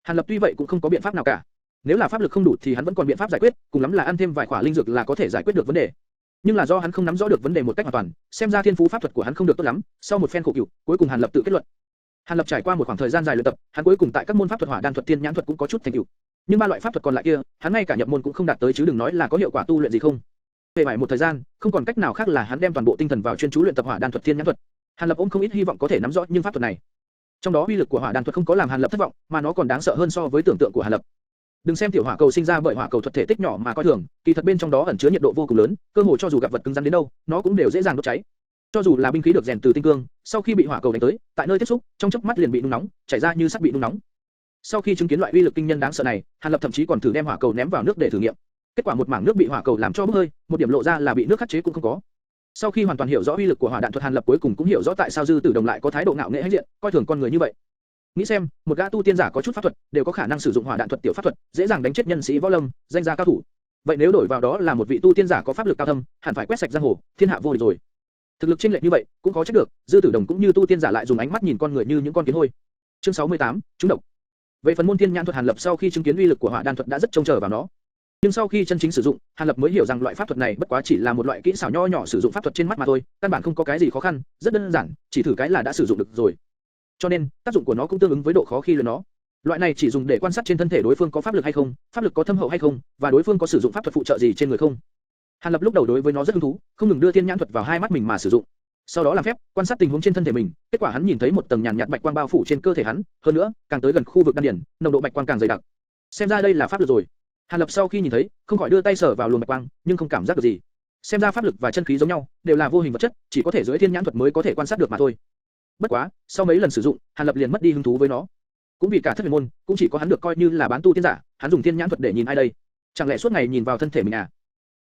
Hàn Lập tuy vậy cũng không có biện pháp nào cả. Nếu là pháp lực không đủ thì hắn vẫn còn biện pháp giải quyết, cùng lắm là ăn thêm vài quả linh dược là có thể giải quyết được vấn đề. Nhưng là do hắn không nắm rõ được vấn đề một cách hoàn toàn, xem ra thiên phú pháp thuật của hắn không được tốt lắm. Sau một phen khổ cửu, cuối cùng Hàn Lập tự kết luận. Hàn Lập trải qua một khoảng thời gian dài luyện tập, hắn cuối cùng tại các môn pháp thuật hỏa đan thuật thiên nhãn thuật cũng có chút thành tựu. Nhưng 3 loại pháp thuật còn lại kia, hắn ngay cả nhập môn cũng không đạt tới chứ đừng nói là có hiệu quả tu luyện gì không. Về mãi một thời gian, không còn cách nào khác là hắn đem toàn bộ tinh thần vào chuyên chú luyện tập hỏa đan thuật thiên nhãn thuật. Hàn Lập ôm không ít hy vọng có thể nắm rõ nhưng pháp thuật này, trong đó uy lực của hỏa đan thuật không có làm Hàn Lập thất vọng, mà nó còn đáng sợ hơn so với tưởng tượng của Hàn Lập. Đừng xem tiểu hỏa cầu sinh ra bởi hỏa cầu thuật thể tích nhỏ mà coi thường, kỳ thật bên trong đó ẩn chứa nhiệt độ vô cùng lớn, cơ hồ cho dù gặp vật cứng rắn đến đâu, nó cũng đều dễ dàng đốt cháy. Cho dù là binh khí được rèn từ tinh cương, sau khi bị hỏa cầu đánh tới, tại nơi tiếp xúc, trong chớp mắt liền bị nung nóng, chảy ra như sắt bị nung nóng. Sau khi chứng kiến loại uy lực kinh nhân đáng sợ này, Hàn Lập thậm chí còn thử đem hỏa cầu ném vào nước để thử nghiệm. Kết quả một mảng nước bị hỏa cầu làm cho bốc hơi, một điểm lộ ra là bị nước khắc chế cũng không có. Sau khi hoàn toàn hiểu rõ uy lực của hỏa đạn thuật, Hàn Lập cuối cùng cũng hiểu rõ tại sao Dư Tử Đồng lại có thái độ ngạo nghễ hãnh diện, coi thường con người như vậy. Nghĩ xem, một gã tu tiên giả có chút pháp thuật, đều có khả năng sử dụng hỏa đạn thuật tiểu pháp thuật, dễ dàng đánh chết nhân sĩ võ lâm, danh gia cao thủ. Vậy nếu đổi vào đó là một vị tu tiên giả có pháp lực cao thâm, hẳn phải quét sạch giang hồ, thiên hạ vô địch rồi. Thực lực chênh lệch như vậy, cũng khó trách được, Dư Tử Đồng cũng như tu tiên giả lại dùng ánh mắt nhìn con người như những con kiến hôi. Chương 68, trúng độc. Về phần môn thiên nhãn thuật, Hàn Lập sau khi chứng kiến uy lực của hỏa đan thuật đã rất trông chờ vào nó. Nhưng sau khi chân chính sử dụng, Hàn Lập mới hiểu rằng loại pháp thuật này bất quá chỉ là một loại kỹ xảo nho nhỏ sử dụng pháp thuật trên mắt mà thôi, căn bản không có cái gì khó khăn, rất đơn giản, chỉ thử cái là đã sử dụng được rồi. Cho nên, tác dụng của nó cũng tương ứng với độ khó khi luyện nó. Loại này chỉ dùng để quan sát trên thân thể đối phương có pháp lực hay không, pháp lực có thâm hậu hay không, và đối phương có sử dụng pháp thuật phụ trợ gì trên người không. Hàn Lập lúc đầu đối với nó rất hứng thú, không ngừng đưa thiên nhãn thuật vào hai mắt mình mà sử dụng. Sau đó làm phép, quan sát tình huống trên thân thể mình, kết quả hắn nhìn thấy một tầng nhàn nhạt bạch quang bao phủ trên cơ thể hắn, hơn nữa, càng tới gần khu vực đan điền, nồng độ bạch quang càng dày đặc. Xem ra đây là pháp lực rồi. Hàn Lập sau khi nhìn thấy, không khỏi đưa tay sờ vào luồng bạch quang, nhưng không cảm giác được gì. Xem ra pháp lực và chân khí giống nhau, đều là vô hình vật chất, chỉ có thể dưới thiên nhãn thuật mới có thể quan sát được mà thôi. Bất quá, sau mấy lần sử dụng, Hàn Lập liền mất đi hứng thú với nó. Cũng vì cả thất huyền môn, cũng chỉ có hắn được coi như là bán tu tiên giả, hắn dùng thiên nhãn thuật để nhìn ai đây? Chẳng lẽ suốt ngày nhìn vào thân thể mình à?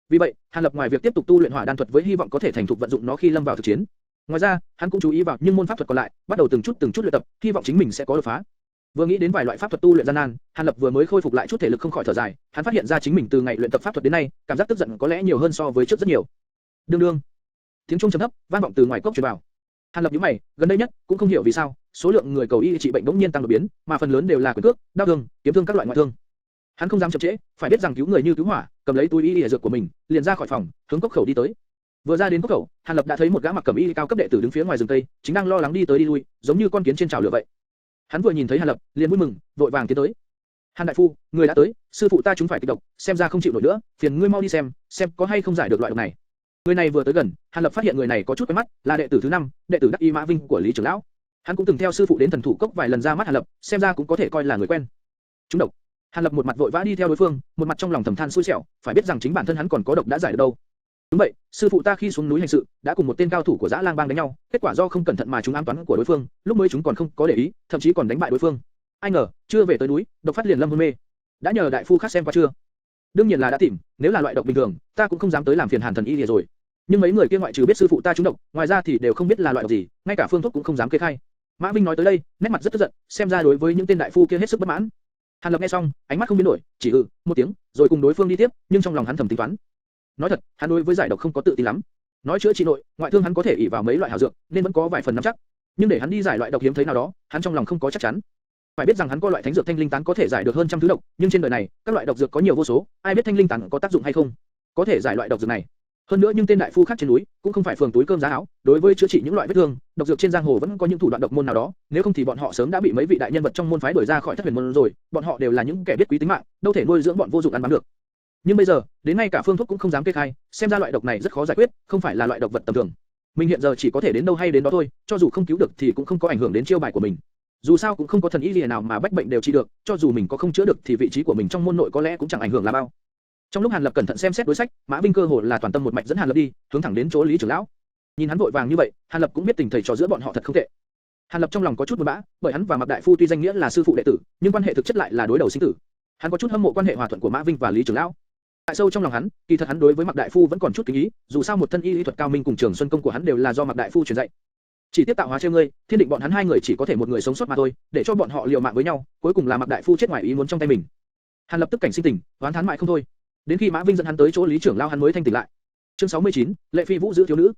Vì vậy, Hàn Lập ngoài việc tiếp tục tu luyện hỏa đan thuật với hy vọng có thể thành thục vận dụng nó khi lâm vào thực chiến, ngoài ra, hắn cũng chú ý vào những môn pháp thuật còn lại, bắt đầu từng chút luyện tập, hy vọng chính mình sẽ có đột phá. Vừa nghĩ đến vài loại pháp thuật tu luyện gian nan, Hàn Lập vừa mới khôi phục lại chút thể lực không khỏi thở dài, hắn phát hiện ra chính mình từ ngày luyện tập pháp thuật đến nay, cảm giác tức giận có lẽ nhiều hơn so với trước rất nhiều. Đương đương, tiếng chuông trầm thấp vang vọng từ ngoài cốc truyền vào. Hàn Lập nhíu mày, gần đây nhất cũng không hiểu vì sao, số lượng người cầu y trị bệnh bỗng nhiên tăng đột biến, mà phần lớn đều là quyền cước, đao thương, kiếm thương các loại ngoại thương. Hắn không dám chậm trễ, phải biết rằng cứu người như cứu hỏa, cầm lấy túi y dược của mình, liền ra khỏi phòng, hướng cốc khẩu đi tới. Vừa ra đến cốc khẩu, Hàn Lập đã thấy một gã mặc cẩm y cao cấp đệ tử đứng phía ngoài rừng cây, chính đang lo lắng đi tới đi lui, giống như con kiến trên chảo lửa vậy. Hắn vừa nhìn thấy Hàn Lập, liền vui mừng, vội vàng tiến tới. Hàn đại phu, người đã tới, sư phụ ta chúng phải kịch độc, xem ra không chịu nổi nữa, phiền ngươi mau đi xem có hay không giải được loại độc này. Người này vừa tới gần, Hàn Lập phát hiện người này có chút quen mắt, là đệ tử thứ 5, đệ tử đắc y Mã Vinh của Lý trưởng lão. Hắn cũng từng theo sư phụ đến Thần Thủ Cốc vài lần ra mắt Hàn Lập, xem ra cũng có thể coi là người quen. Chúng độc. Hàn Lập một mặt vội vã đi theo đối phương, một mặt trong lòng thầm than xui xẻo, phải biết rằng chính bản thân hắn còn có độc đã giải được đâu. Đúng vậy, sư phụ ta khi xuống núi hành sự, đã cùng một tên cao thủ của Dã Lang Bang đánh nhau, kết quả do không cẩn thận mà chúng ám toán của đối phương, lúc mới chúng còn không có để ý, thậm chí còn đánh bại đối phương. Ai ngờ, chưa về tới núi, độc phát liền lâm hôn mê. Đã nhờ đại phu khác xem qua chưa? Đương nhiên là đã tìm, nếu là loại độc bình thường, ta cũng không dám tới làm phiền Hàn thần y lìa rồi. Nhưng mấy người kia ngoại trừ biết sư phụ ta trúng độc, ngoài ra thì đều không biết là loại độc gì, ngay cả phương thuốc cũng không dám kê khai. Mã Vinh nói tới đây, nét mặt rất tức giận, xem ra đối với những tên đại phu kia hết sức bất mãn. Hàn Lập nghe xong, ánh mắt không biến đổi, chỉ một tiếng, rồi cùng đối phương đi tiếp, nhưng trong lòng hắn thầm tính toán. Nói thật, hắn đối với giải độc không có tự tin lắm. Nói chữa trị nội, ngoại thương hắn có thể ỷ vào mấy loại hảo dược, nên vẫn có vài phần nắm chắc. Nhưng để hắn đi giải loại độc hiếm thấy nào đó, hắn trong lòng không có chắc chắn. Phải biết rằng hắn có loại thánh dược thanh linh tán có thể giải được hơn trăm thứ độc, nhưng trên đời này, các loại độc dược có nhiều vô số, ai biết thanh linh tán có tác dụng hay không? Có thể giải loại độc dược này. Hơn nữa nhưng tên đại phu khác trên núi cũng không phải phường túi cơm giá áo, đối với chữa trị những loại vết thương, độc dược trên giang hồ vẫn có những thủ đoạn độc môn nào đó, nếu không thì bọn họ sớm đã bị mấy vị đại nhân vật trong môn phái đuổi ra khỏi Thất Huyền môn rồi, bọn họ đều là những kẻ biết quý tính mạng, đâu thể nuôi dưỡng bọn vô dụng ăn bám được. Nhưng bây giờ, đến ngay cả phương thuốc cũng không dám kê khai, xem ra loại độc này rất khó giải quyết, không phải là loại độc vật tầm thường. Mình hiện giờ chỉ có thể đến đâu hay đến đó thôi, cho dù không cứu được thì cũng không có ảnh hưởng đến chiêu bài của mình. Dù sao cũng không có thần y gì nào mà bách bệnh đều trị được, cho dù mình có không chữa được thì vị trí của mình trong môn nội có lẽ cũng chẳng ảnh hưởng là bao. Trong lúc Hàn Lập cẩn thận xem xét đối sách, Mã Vinh cơ hồ là toàn tâm một mạch dẫn Hàn Lập đi, hướng thẳng đến chỗ Lý trưởng lão. Nhìn hắn vội vàng như vậy, Hàn Lập cũng biết tình thầy trò giữa bọn họ thật không tệ. Hàn Lập trong lòng có chút buồn bã, bởi hắn và Mạc đại phu tuy danh nghĩa là sư phụ đệ tử, nhưng quan hệ thực chất lại là đối đầu sinh tử. Hắn có chút hâm mộ quan hệ hòa thuận của Mã Vinh và Lý trưởng lão. Tại sâu trong lòng hắn, kỳ thật hắn đối với Mạc đại phu vẫn còn chút kính ý, dù sao một thân y lý thuật cao minh cùng Trường Xuân công của hắn đều là do Mạc đại phu truyền dạy. Chỉ tiếp tạo hóa trêu ngươi, thiên định bọn hắn hai người chỉ có thể một người sống sót mà thôi, để cho bọn họ liều mạng với nhau, cuối cùng là Mạc đại phu chết ngoài ý muốn trong tay mình. Hàn Lập tức cảnh sinh tình, oán thán mãi không thôi. Đến khi Mã Vinh dẫn hắn tới chỗ Lý trưởng lão hắn mới thanh tỉnh lại. Chương 69, Lệ Phi Vũ giữ thiếu nữ.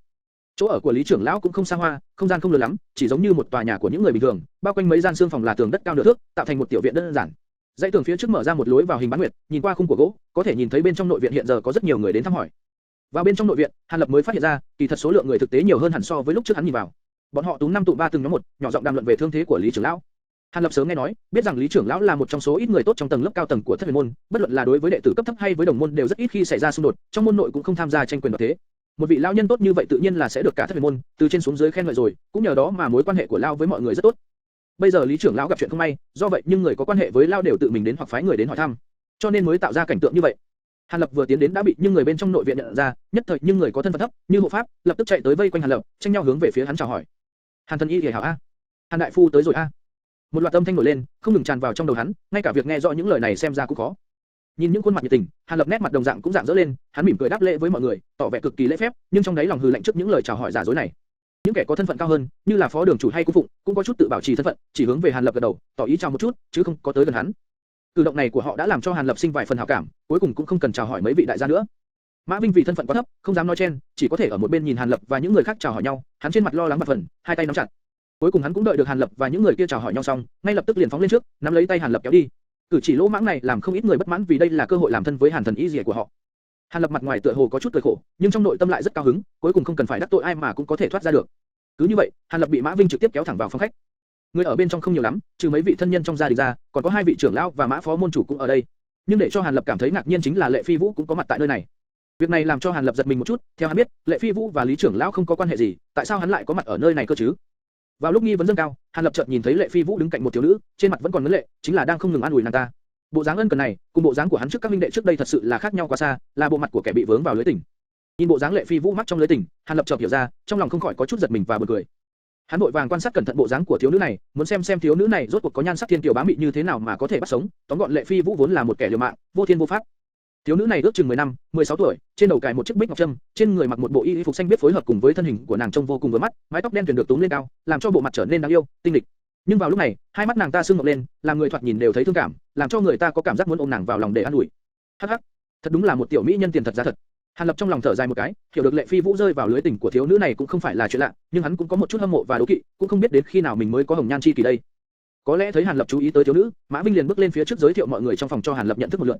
Chỗ ở của Lý trưởng lão cũng không xa hoa, không gian không lớn lắm, chỉ giống như một tòa nhà của những người bình thường, bao quanh mấy gian xương phòng là tường đất cao nửa thước, tạo thành một tiểu viện đơn giản. Dãy tường phía trước mở ra một lối vào hình bán nguyệt, nhìn qua khung của gỗ, có thể nhìn thấy bên trong nội viện hiện giờ có rất nhiều người đến thăm hỏi. Vào bên trong nội viện, Hàn Lập mới phát hiện ra, kỳ thật số lượng người thực tế nhiều hơn hẳn so với lúc trước hắn nhìn vào. Bọn họ túm năm tụ ba từng nhóm một, nhỏ giọng đàm luận về thương thế của Lý trưởng lão. Hàn Lập sớm nghe nói, biết rằng Lý trưởng lão là một trong số ít người tốt trong tầng lớp cao tầng của Thất Huyền môn, bất luận là đối với đệ tử cấp thấp hay với đồng môn đều rất ít khi xảy ra xung đột, trong môn nội cũng không tham gia tranh quyền đoạt thế. Một vị lão nhân tốt như vậy tự nhiên là sẽ được cả Thất Huyền môn từ trên xuống dưới khen ngợi rồi, cũng nhờ đó mà mối quan hệ của lão với mọi người rất tốt. Bây giờ Lý trưởng lão gặp chuyện không may, do vậy nhưng người có quan hệ với lão đều tự mình đến hoặc phái người đến hỏi thăm, cho nên mới tạo ra cảnh tượng như vậy. Hàn Lập vừa tiến đến đã bị những người bên trong nội viện nhận ra, nhất thời những người có thân phận thấp như hộ pháp lập tức chạy tới vây quanh Hàn Lập, tranh nhau hướng về phía hắn chào hỏi. Hàn thần y hảo a, Hàn đại phu tới rồi a. Một loạt âm thanh nổi lên, không ngừng tràn vào trong đầu hắn, ngay cả việc nghe rõ những lời này xem ra cũng khó. Nhìn những khuôn mặt nhiệt tình, Hàn Lập nét mặt đồng dạng cũng rạng rỡ lên, hắn mỉm cười đáp lễ với mọi người, tỏ vẻ cực kỳ lễ phép, nhưng trong đáy lòng hừ lạnh trước những lời chào hỏi giả dối này. Những kẻ có thân phận cao hơn, như là phó đường chủ hay cung phụng, cũng có chút tự bảo trì thân phận, chỉ hướng về Hàn Lập gật đầu, tỏ ý chào một chút, chứ không có tới gần hắn. Cử động này của họ đã làm cho Hàn Lập sinh vài phần hảo cảm, cuối cùng cũng không cần chào hỏi mấy vị đại gia nữa. Mã Vinh vì thân phận quá thấp, không dám nói chen, chỉ có thể ở một bên nhìn Hàn Lập và những người khác chào hỏi nhau, hắn trên mặt lo lắng bạt phần, hai tay nắm chặt. Cuối cùng hắn cũng đợi được Hàn Lập và những người kia chào hỏi nhau xong, ngay lập tức liền phóng lên trước, nắm lấy tay Hàn Lập kéo đi. Cử chỉ lỗ mãng này làm không ít người bất mãn vì đây là cơ hội làm thân với Hàn thần y rìa của họ. Hàn Lập mặt ngoài tựa hồ có chút cười khổ, nhưng trong nội tâm lại rất cao hứng, cuối cùng không cần phải đắc tội ai mà cũng có thể thoát ra được. Cứ như vậy, Hàn Lập bị Mã Vinh trực tiếp kéo thẳng vào phòng khách. Người ở bên trong không nhiều lắm, trừ mấy vị thân nhân trong gia đình ra, còn có hai vị trưởng lão và Mã phó môn chủ cũng ở đây. Nhưng để cho Hàn Lập cảm thấy ngạc nhiên chính là Lệ Phi Vũ cũng có mặt tại nơi này. Việc này làm cho Hàn Lập giật mình một chút, theo hắn biết, Lệ Phi Vũ và Lý trưởng lão không có quan hệ gì, tại sao hắn lại có mặt ở nơi này cơ chứ? Vào lúc nghi vấn dâng cao, Hàn Lập chợt nhìn thấy Lệ Phi Vũ đứng cạnh một thiếu nữ, trên mặt vẫn còn ngấn lệ, chính là đang không ngừng an ủi nàng ta. Bộ dáng ân cần này, cùng bộ dáng của hắn trước các huynh đệ trước đây thật sự là khác nhau quá xa, là bộ mặt của kẻ bị vướng vào lưới tình. Nhìn bộ dáng Lệ Phi Vũ mắc trong lưới tình, Hàn Lập chợt hiểu ra, trong lòng không khỏi có chút giật mình và buồn cười. Hắn vội vàng quan sát cẩn thận bộ dáng của thiếu nữ này, muốn xem thiếu nữ này rốt cuộc có nhan sắc thiên kiều bá mị như thế nào mà có thể bắt sống. Tóm gọn Lệ Phi Vũ vốn là một kẻ liều mạng, vô thiên vô pháp. Thiếu nữ này ước chừng 10 năm, 16 tuổi, trên đầu cài một chiếc bích ngọc trâm, trên người mặc một bộ y phục xanh biếc phối hợp cùng với thân hình của nàng trông vô cùng vừa mắt, mái tóc đen tuyền được túm lên cao, làm cho bộ mặt trở nên đáng yêu, tinh lịch. Nhưng vào lúc này, hai mắt nàng ta sưng ngọc lên, làm người thoạt nhìn đều thấy thương cảm, làm cho người ta có cảm giác muốn ôm nàng vào lòng để an ủi. Hắc hắc, thật đúng là một tiểu mỹ nhân tiền thật giá thật. Hàn Lập trong lòng thở dài một cái, hiểu được Lệ Phi Vũ rơi vào lưới tình của thiếu nữ này cũng không phải là chuyện lạ, nhưng hắn cũng có một chút hâm mộ và đố kỵ, cũng không biết đến khi nào mình mới có hồng nhan chi kỳ đây. Có lẽ thấy Hàn Lập chú ý tới thiếu nữ, Mã Vinh liền bước lên phía trước giới thiệu mọi người trong phòng cho Hàn Lập nhận thức một lượt.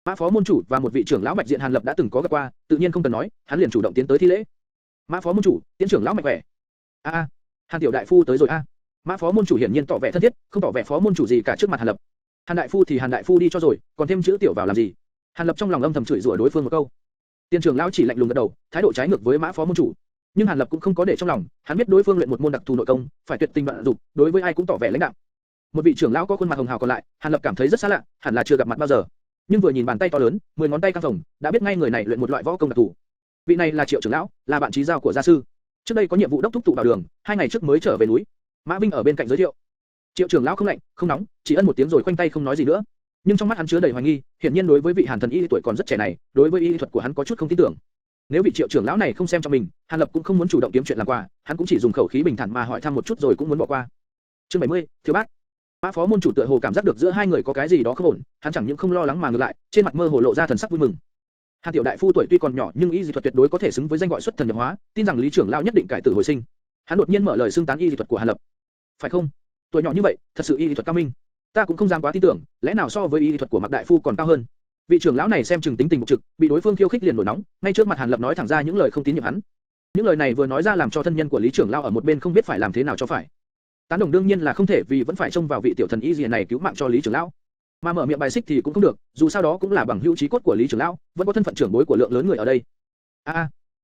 Mã phó môn chủ và một vị trưởng lão Bạch Diện Hàn Lập đã từng có gặp qua, tự nhiên không cần nói, hắn liền chủ động tiến tới thi lễ. Mã phó môn chủ, tiến trưởng lão mạnh khỏe. A, Hàn tiểu đại phu tới rồi a. Mã phó môn chủ hiển nhiên tỏ vẻ thân thiết, không tỏ vẻ phó môn chủ gì cả trước mặt Hàn Lập. Hàn đại phu đi cho rồi, còn thêm chữ tiểu vào làm gì? Hàn Lập trong lòng âm thầm chửi rủa đối phương một câu. Tiền trưởng lão chỉ lạnh lùng gật đầu, thái độ trái ngược với Mã phó môn chủ. Nhưng Hàn Lập cũng không có để trong lòng, hắn biết đối phương luyện một môn đặc thù nội công, phải tuyệt tình đoạn dục, đối với ai cũng tỏ vẻ lãnh đạm. Một vị trưởng lão có khuôn mặt hồng hào còn lại, Hàn Lập cảm thấy rất xa lạ, hẳn là chưa gặp mặt bao giờ. Nhưng vừa nhìn bàn tay to lớn, 10 ngón tay căng phồng, đã biết ngay người này luyện một loại võ công đặc thù. Vị này là Triệu trưởng lão, là bạn trí giao của gia sư. Trước đây có nhiệm vụ đốc thúc tụ vào đường, 2 ngày trước mới trở về núi. Mã Vinh ở bên cạnh giới thiệu. Triệu trưởng lão không lạnh, không nóng, chỉ ân một tiếng rồi khoanh tay không nói gì nữa. Nhưng trong mắt hắn chứa đầy hoài nghi, hiển nhiên đối với vị Hàn thần y tuổi còn rất trẻ này, đối với y thuật của hắn có chút không tin tưởng. Nếu vị Triệu trưởng lão này không xem trọng mình, Hàn Lập cũng không muốn chủ động kiếm chuyện làm quà, hắn cũng chỉ dùng khẩu khí bình thản mà hỏi thăm một chút rồi cũng muốn bỏ qua. Chương 70, thiếu bát. Mã phó môn chủ tựa hồ cảm giác được giữa hai người có cái gì đó không ổn, hắn chẳng những không lo lắng mà ngược lại, trên mặt mơ hồ lộ ra thần sắc vui mừng. Hàn tiểu đại phu tuổi tuy còn nhỏ nhưng y dị thuật tuyệt đối có thể xứng với danh gọi xuất thần nhập hóa, tin rằng Lý trưởng lão nhất định cải tử hồi sinh. Hắn đột nhiên mở lời xưng tán y dị thuật của Hàn Lập. Phải không? Tuổi nhỏ như vậy, thật sự y dị thuật cao minh. Ta cũng không dám quá tin tưởng, lẽ nào so với y dị thuật của Mạc đại phu còn cao hơn? Vị trưởng lão này xem chừng tính tình bộc trực, bị đối phương khiêu khích liền nổi nóng, ngay trước mặt Hàn Lập nói thẳng ra những lời không tín nhiệm hắn. Những lời này vừa nói ra làm cho thân nhân của Lý trưởng lão ở một bên không biết phải làm thế nào cho phải. Tán đồng đương nhiên là không thể, vì vẫn phải trông vào vị tiểu thần y dị này cứu mạng cho Lý trưởng lão. Mà mở miệng bài xích thì cũng không được, dù sao đó cũng là bằng hữu chí cốt của Lý trưởng lão, vẫn có thân phận trưởng bối của lượng lớn người ở đây.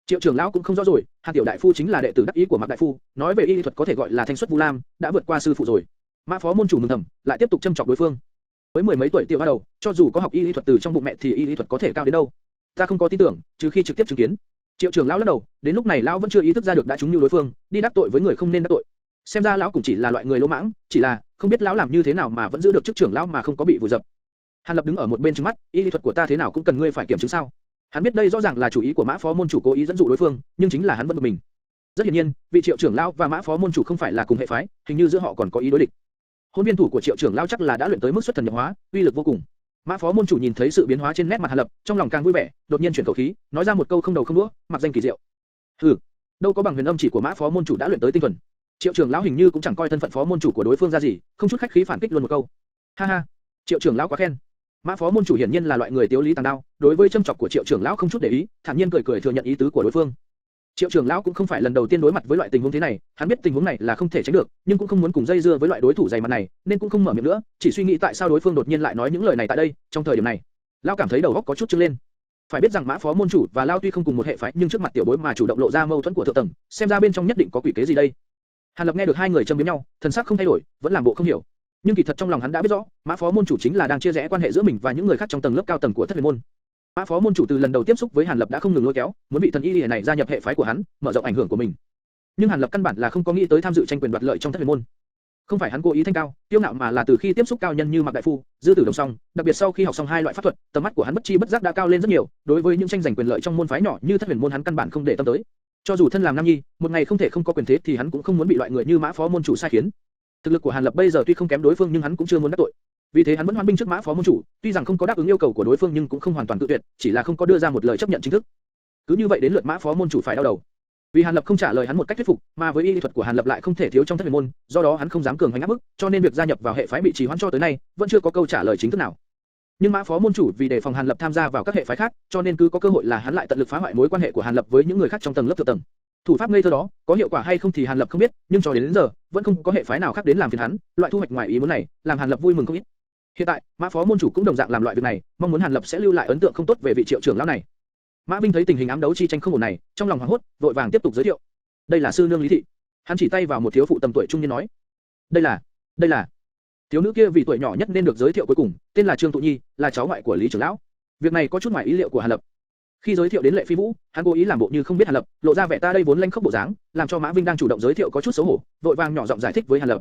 Triệu trưởng lão cũng không rõ rồi, Hàn tiểu đại phu chính là đệ tử đắc ý của Mạc đại phu, nói về y thuật có thể gọi là thanh xuất vu lam, đã vượt qua sư phụ rồi. Mã phó môn chủ mừng thầm, lại tiếp tục châm chọc đối phương. Với 10 mấy tuổi tiểu ba đầu, cho dù có học y thuật từ trong bụng mẹ thì y thuật có thể cao đến đâu? Ta không có tin tưởng, trừ khi trực tiếp chứng kiến. Triệu trưởng lão lắc đầu, đến lúc này lão vẫn chưa ý thức ra được đã trúng như đối phương, đi đắc tội với người không nên đắc tội. Xem ra lão cũng chỉ là loại người lỗ mãng, chỉ là không biết lão làm như thế nào mà vẫn giữ được chức trưởng lão mà không có bị vùi dập. Hàn Lập đứng ở một bên trừng mắt, y thuật của ta thế nào cũng cần ngươi phải kiểm chứng sao? Hắn biết đây rõ ràng là chủ ý của Mã phó môn chủ cố ý dẫn dụ đối phương, nhưng chính là hắn vẫn bực mình. Rất hiển nhiên, vị Triệu trưởng lão và Mã phó môn chủ không phải là cùng hệ phái, hình như giữa họ còn có ý đối địch. Hôn viên thủ của Triệu trưởng lão chắc là đã luyện tới mức xuất thần nhập hóa, uy lực vô cùng. Mã phó môn chủ nhìn thấy sự biến hóa trên nét mặt Hàn Lập, trong lòng càng vui vẻ, đột nhiên chuyển khẩu khí, nói ra một câu không đầu không đuôi, mặc danh kỳ diệu. Hừ, đâu có bằng huyền âm chỉ của Mã phó môn chủ đã luyện tới tinh thuần. Triệu trưởng lão hình như cũng chẳng coi thân phận phó môn chủ của đối phương ra gì, không chút khách khí phản kích luôn một câu. Ha ha, Triệu trưởng lão quá khen. Mã phó môn chủ hiển nhiên là loại người tiếu lý tàng đao, đối với châm chọc của Triệu trưởng lão không chút để ý, thản nhiên cười cười thừa nhận ý tứ của đối phương. Triệu trưởng lão cũng không phải lần đầu tiên đối mặt với loại tình huống thế này, hắn biết tình huống này là không thể tránh được, nhưng cũng không muốn cùng dây dưa với loại đối thủ dày mặt này, nên cũng không mở miệng nữa, chỉ suy nghĩ tại sao đối phương đột nhiên lại nói những lời này tại đây, trong thời điểm này. Lão cảm thấy đầu óc có chút trương lên. Phải biết rằng Mã phó môn chủ và Lão tuy không cùng một hệ phái, nhưng trước mặt tiểu bối mà chủ động lộ ra mâu thuẫn của thượng tầng, xem ra bên trong nhất định có quỷ kế gì đây. Hàn Lập nghe được hai người châm biếm nhau, thần sắc không thay đổi, vẫn làm bộ không hiểu. Nhưng kỳ thật trong lòng hắn đã biết rõ, Mã phó môn chủ chính là đang chia rẽ quan hệ giữa mình và những người khác trong tầng lớp cao tầng của Thất Huyền môn. Mã phó môn chủ từ lần đầu tiếp xúc với Hàn Lập đã không ngừng lôi kéo, muốn vị thần y này gia nhập hệ phái của hắn, mở rộng ảnh hưởng của mình. Nhưng Hàn Lập căn bản là không có nghĩ tới tham dự tranh quyền đoạt lợi trong Thất Huyền môn. Không phải hắn cố ý thanh cao, kiêu ngạo mà là từ khi tiếp xúc cao nhân như Mạc đại phu, Dư Tử Đồng xong, đặc biệt sau khi học xong hai loại pháp thuật, tầm mắt của hắn bất chi bất giác đã cao lên rất nhiều. Đối với những tranh giành quyền lợi trong môn phái nhỏ như Thất Huyền môn hắn căn bản không để tâm tới. Cho dù thân làm nam nhi, một ngày không thể không có quyền thế thì hắn cũng không muốn bị loại người như Mã phó môn chủ sai khiến. Thực lực của Hàn Lập bây giờ tuy không kém đối phương nhưng hắn cũng chưa muốn đắc tội. Vì thế hắn vẫn hoan binh trước Mã phó môn chủ, tuy rằng không có đáp ứng yêu cầu của đối phương nhưng cũng không hoàn toàn tự tuyệt, chỉ là không có đưa ra một lời chấp nhận chính thức. Cứ như vậy đến lượt Mã phó môn chủ phải đau đầu. Vì Hàn Lập không trả lời hắn một cách thuyết phục, mà với y thuật của Hàn Lập lại không thể thiếu trong Thất Huyền môn, do đó hắn không dám cường hành áp bức, cho nên việc gia nhập vào hệ phái bị trì hoãn cho tới nay, vẫn chưa có câu trả lời chính thức nào. Nhưng Mã phó môn chủ vì đề phòng Hàn Lập tham gia vào các hệ phái khác, cho nên cứ có cơ hội là hắn lại tận lực phá hoại mối quan hệ của Hàn Lập với những người khác trong tầng lớp thượng tầng. Thủ pháp ngây thơ đó, có hiệu quả hay không thì Hàn Lập không biết, nhưng cho đến giờ, vẫn không có hệ phái nào khác đến làm phiền hắn, loại thu hoạch ngoài ý muốn này, làm Hàn Lập vui mừng không ít. Hiện tại, Mã phó môn chủ cũng đồng dạng làm loại việc này, mong muốn Hàn Lập sẽ lưu lại ấn tượng không tốt về vị Triệu trưởng lão này. Mã Vinh thấy tình hình ám đấu chi tranh không ổn này, trong lòng hoảng hốt, vội vàng tiếp tục giới thiệu. Đây là sư nương Lý thị. Hắn chỉ tay vào một thiếu phụ tầm tuổi trung niên nói. Đây là. Thiếu nữ kia vì tuổi nhỏ nhất nên được giới thiệu cuối cùng, tên là Trương Tụ Nhi, là cháu ngoại của Lý trưởng lão. Việc này có chút ngoài ý liệu của Hàn Lập. Khi giới thiệu đến Lệ Phi Vũ, hắn cố ý làm bộ như không biết Hàn Lập, lộ ra vẻ ta đây vốn lanh khốc bộ dáng, làm cho Mã Vinh đang chủ động giới thiệu có chút xấu hổ, vội vàng nhỏ giọng giải thích với Hàn Lập.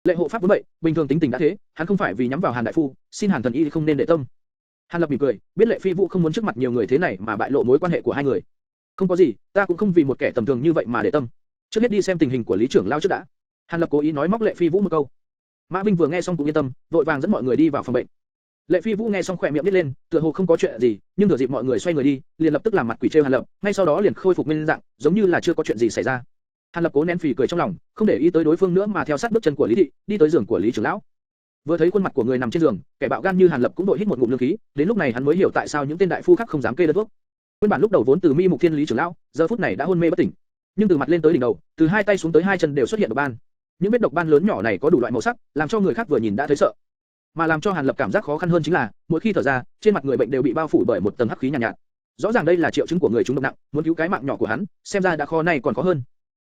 Lệ hộ pháp vốn vậy, bình thường tính tình đã thế, hắn không phải vì nhắm vào Hàn đại phu, xin Hàn thần y không nên để tâm. Hàn Lập mỉm cười, biết Lệ Phi Vũ không muốn trước mặt nhiều người thế này mà bại lộ mối quan hệ của hai người. Không có gì, ta cũng không vì một kẻ tầm thường như vậy mà để tâm. Trước hết đi xem tình hình của Lý trưởng lão trước đã. Hàn Lập cố ý nói móc Lệ Phi Vũ một câu. Mã Vinh vừa nghe xong cũng yên tâm, vội vàng dẫn mọi người đi vào phòng bệnh. Lệ Phi Vũ nghe xong khỏe miệng nhếch lên, tựa hồ không có chuyện gì, nhưng thừa dịp mọi người xoay người đi, liền lập tức làm mặt quỷ trêu Hàn Lập, ngay sau đó liền khôi phục nguyên dạng, giống như là chưa có chuyện gì xảy ra. Hàn Lập cố nén phì cười trong lòng, không để ý tới đối phương nữa mà theo sát bước chân của Lý thị, đi tới giường của Lý trưởng lão. Vừa thấy khuôn mặt của người nằm trên giường, kẻ bạo gan như Hàn Lập cũng đội hít một ngụm lương khí, đến lúc này hắn mới hiểu tại sao những tên đại phu khác không dám kê đơn thuốc. Nguyên bản lúc đầu vốn từ mi mục thiên Lý trưởng lão, giờ phút này đã hôn mê bất tỉnh, nhưng từ mặt lên tới đỉnh đầu, từ hai tay xuống tới hai chân đều xuất hiện độc ban. Những vết độc ban lớn nhỏ này có đủ loại màu sắc, làm cho người khác vừa nhìn đã thấy sợ. Mà làm cho Hàn Lập cảm giác khó khăn hơn chính là, mỗi khi thở ra, trên mặt người bệnh đều bị bao phủ bởi một tầng hắc khí nhàn nhạt, nhạt. Rõ ràng đây là triệu chứng của người trúng độc nặng, muốn cứu cái mạng nhỏ của hắn, xem ra đã khó này còn khó hơn.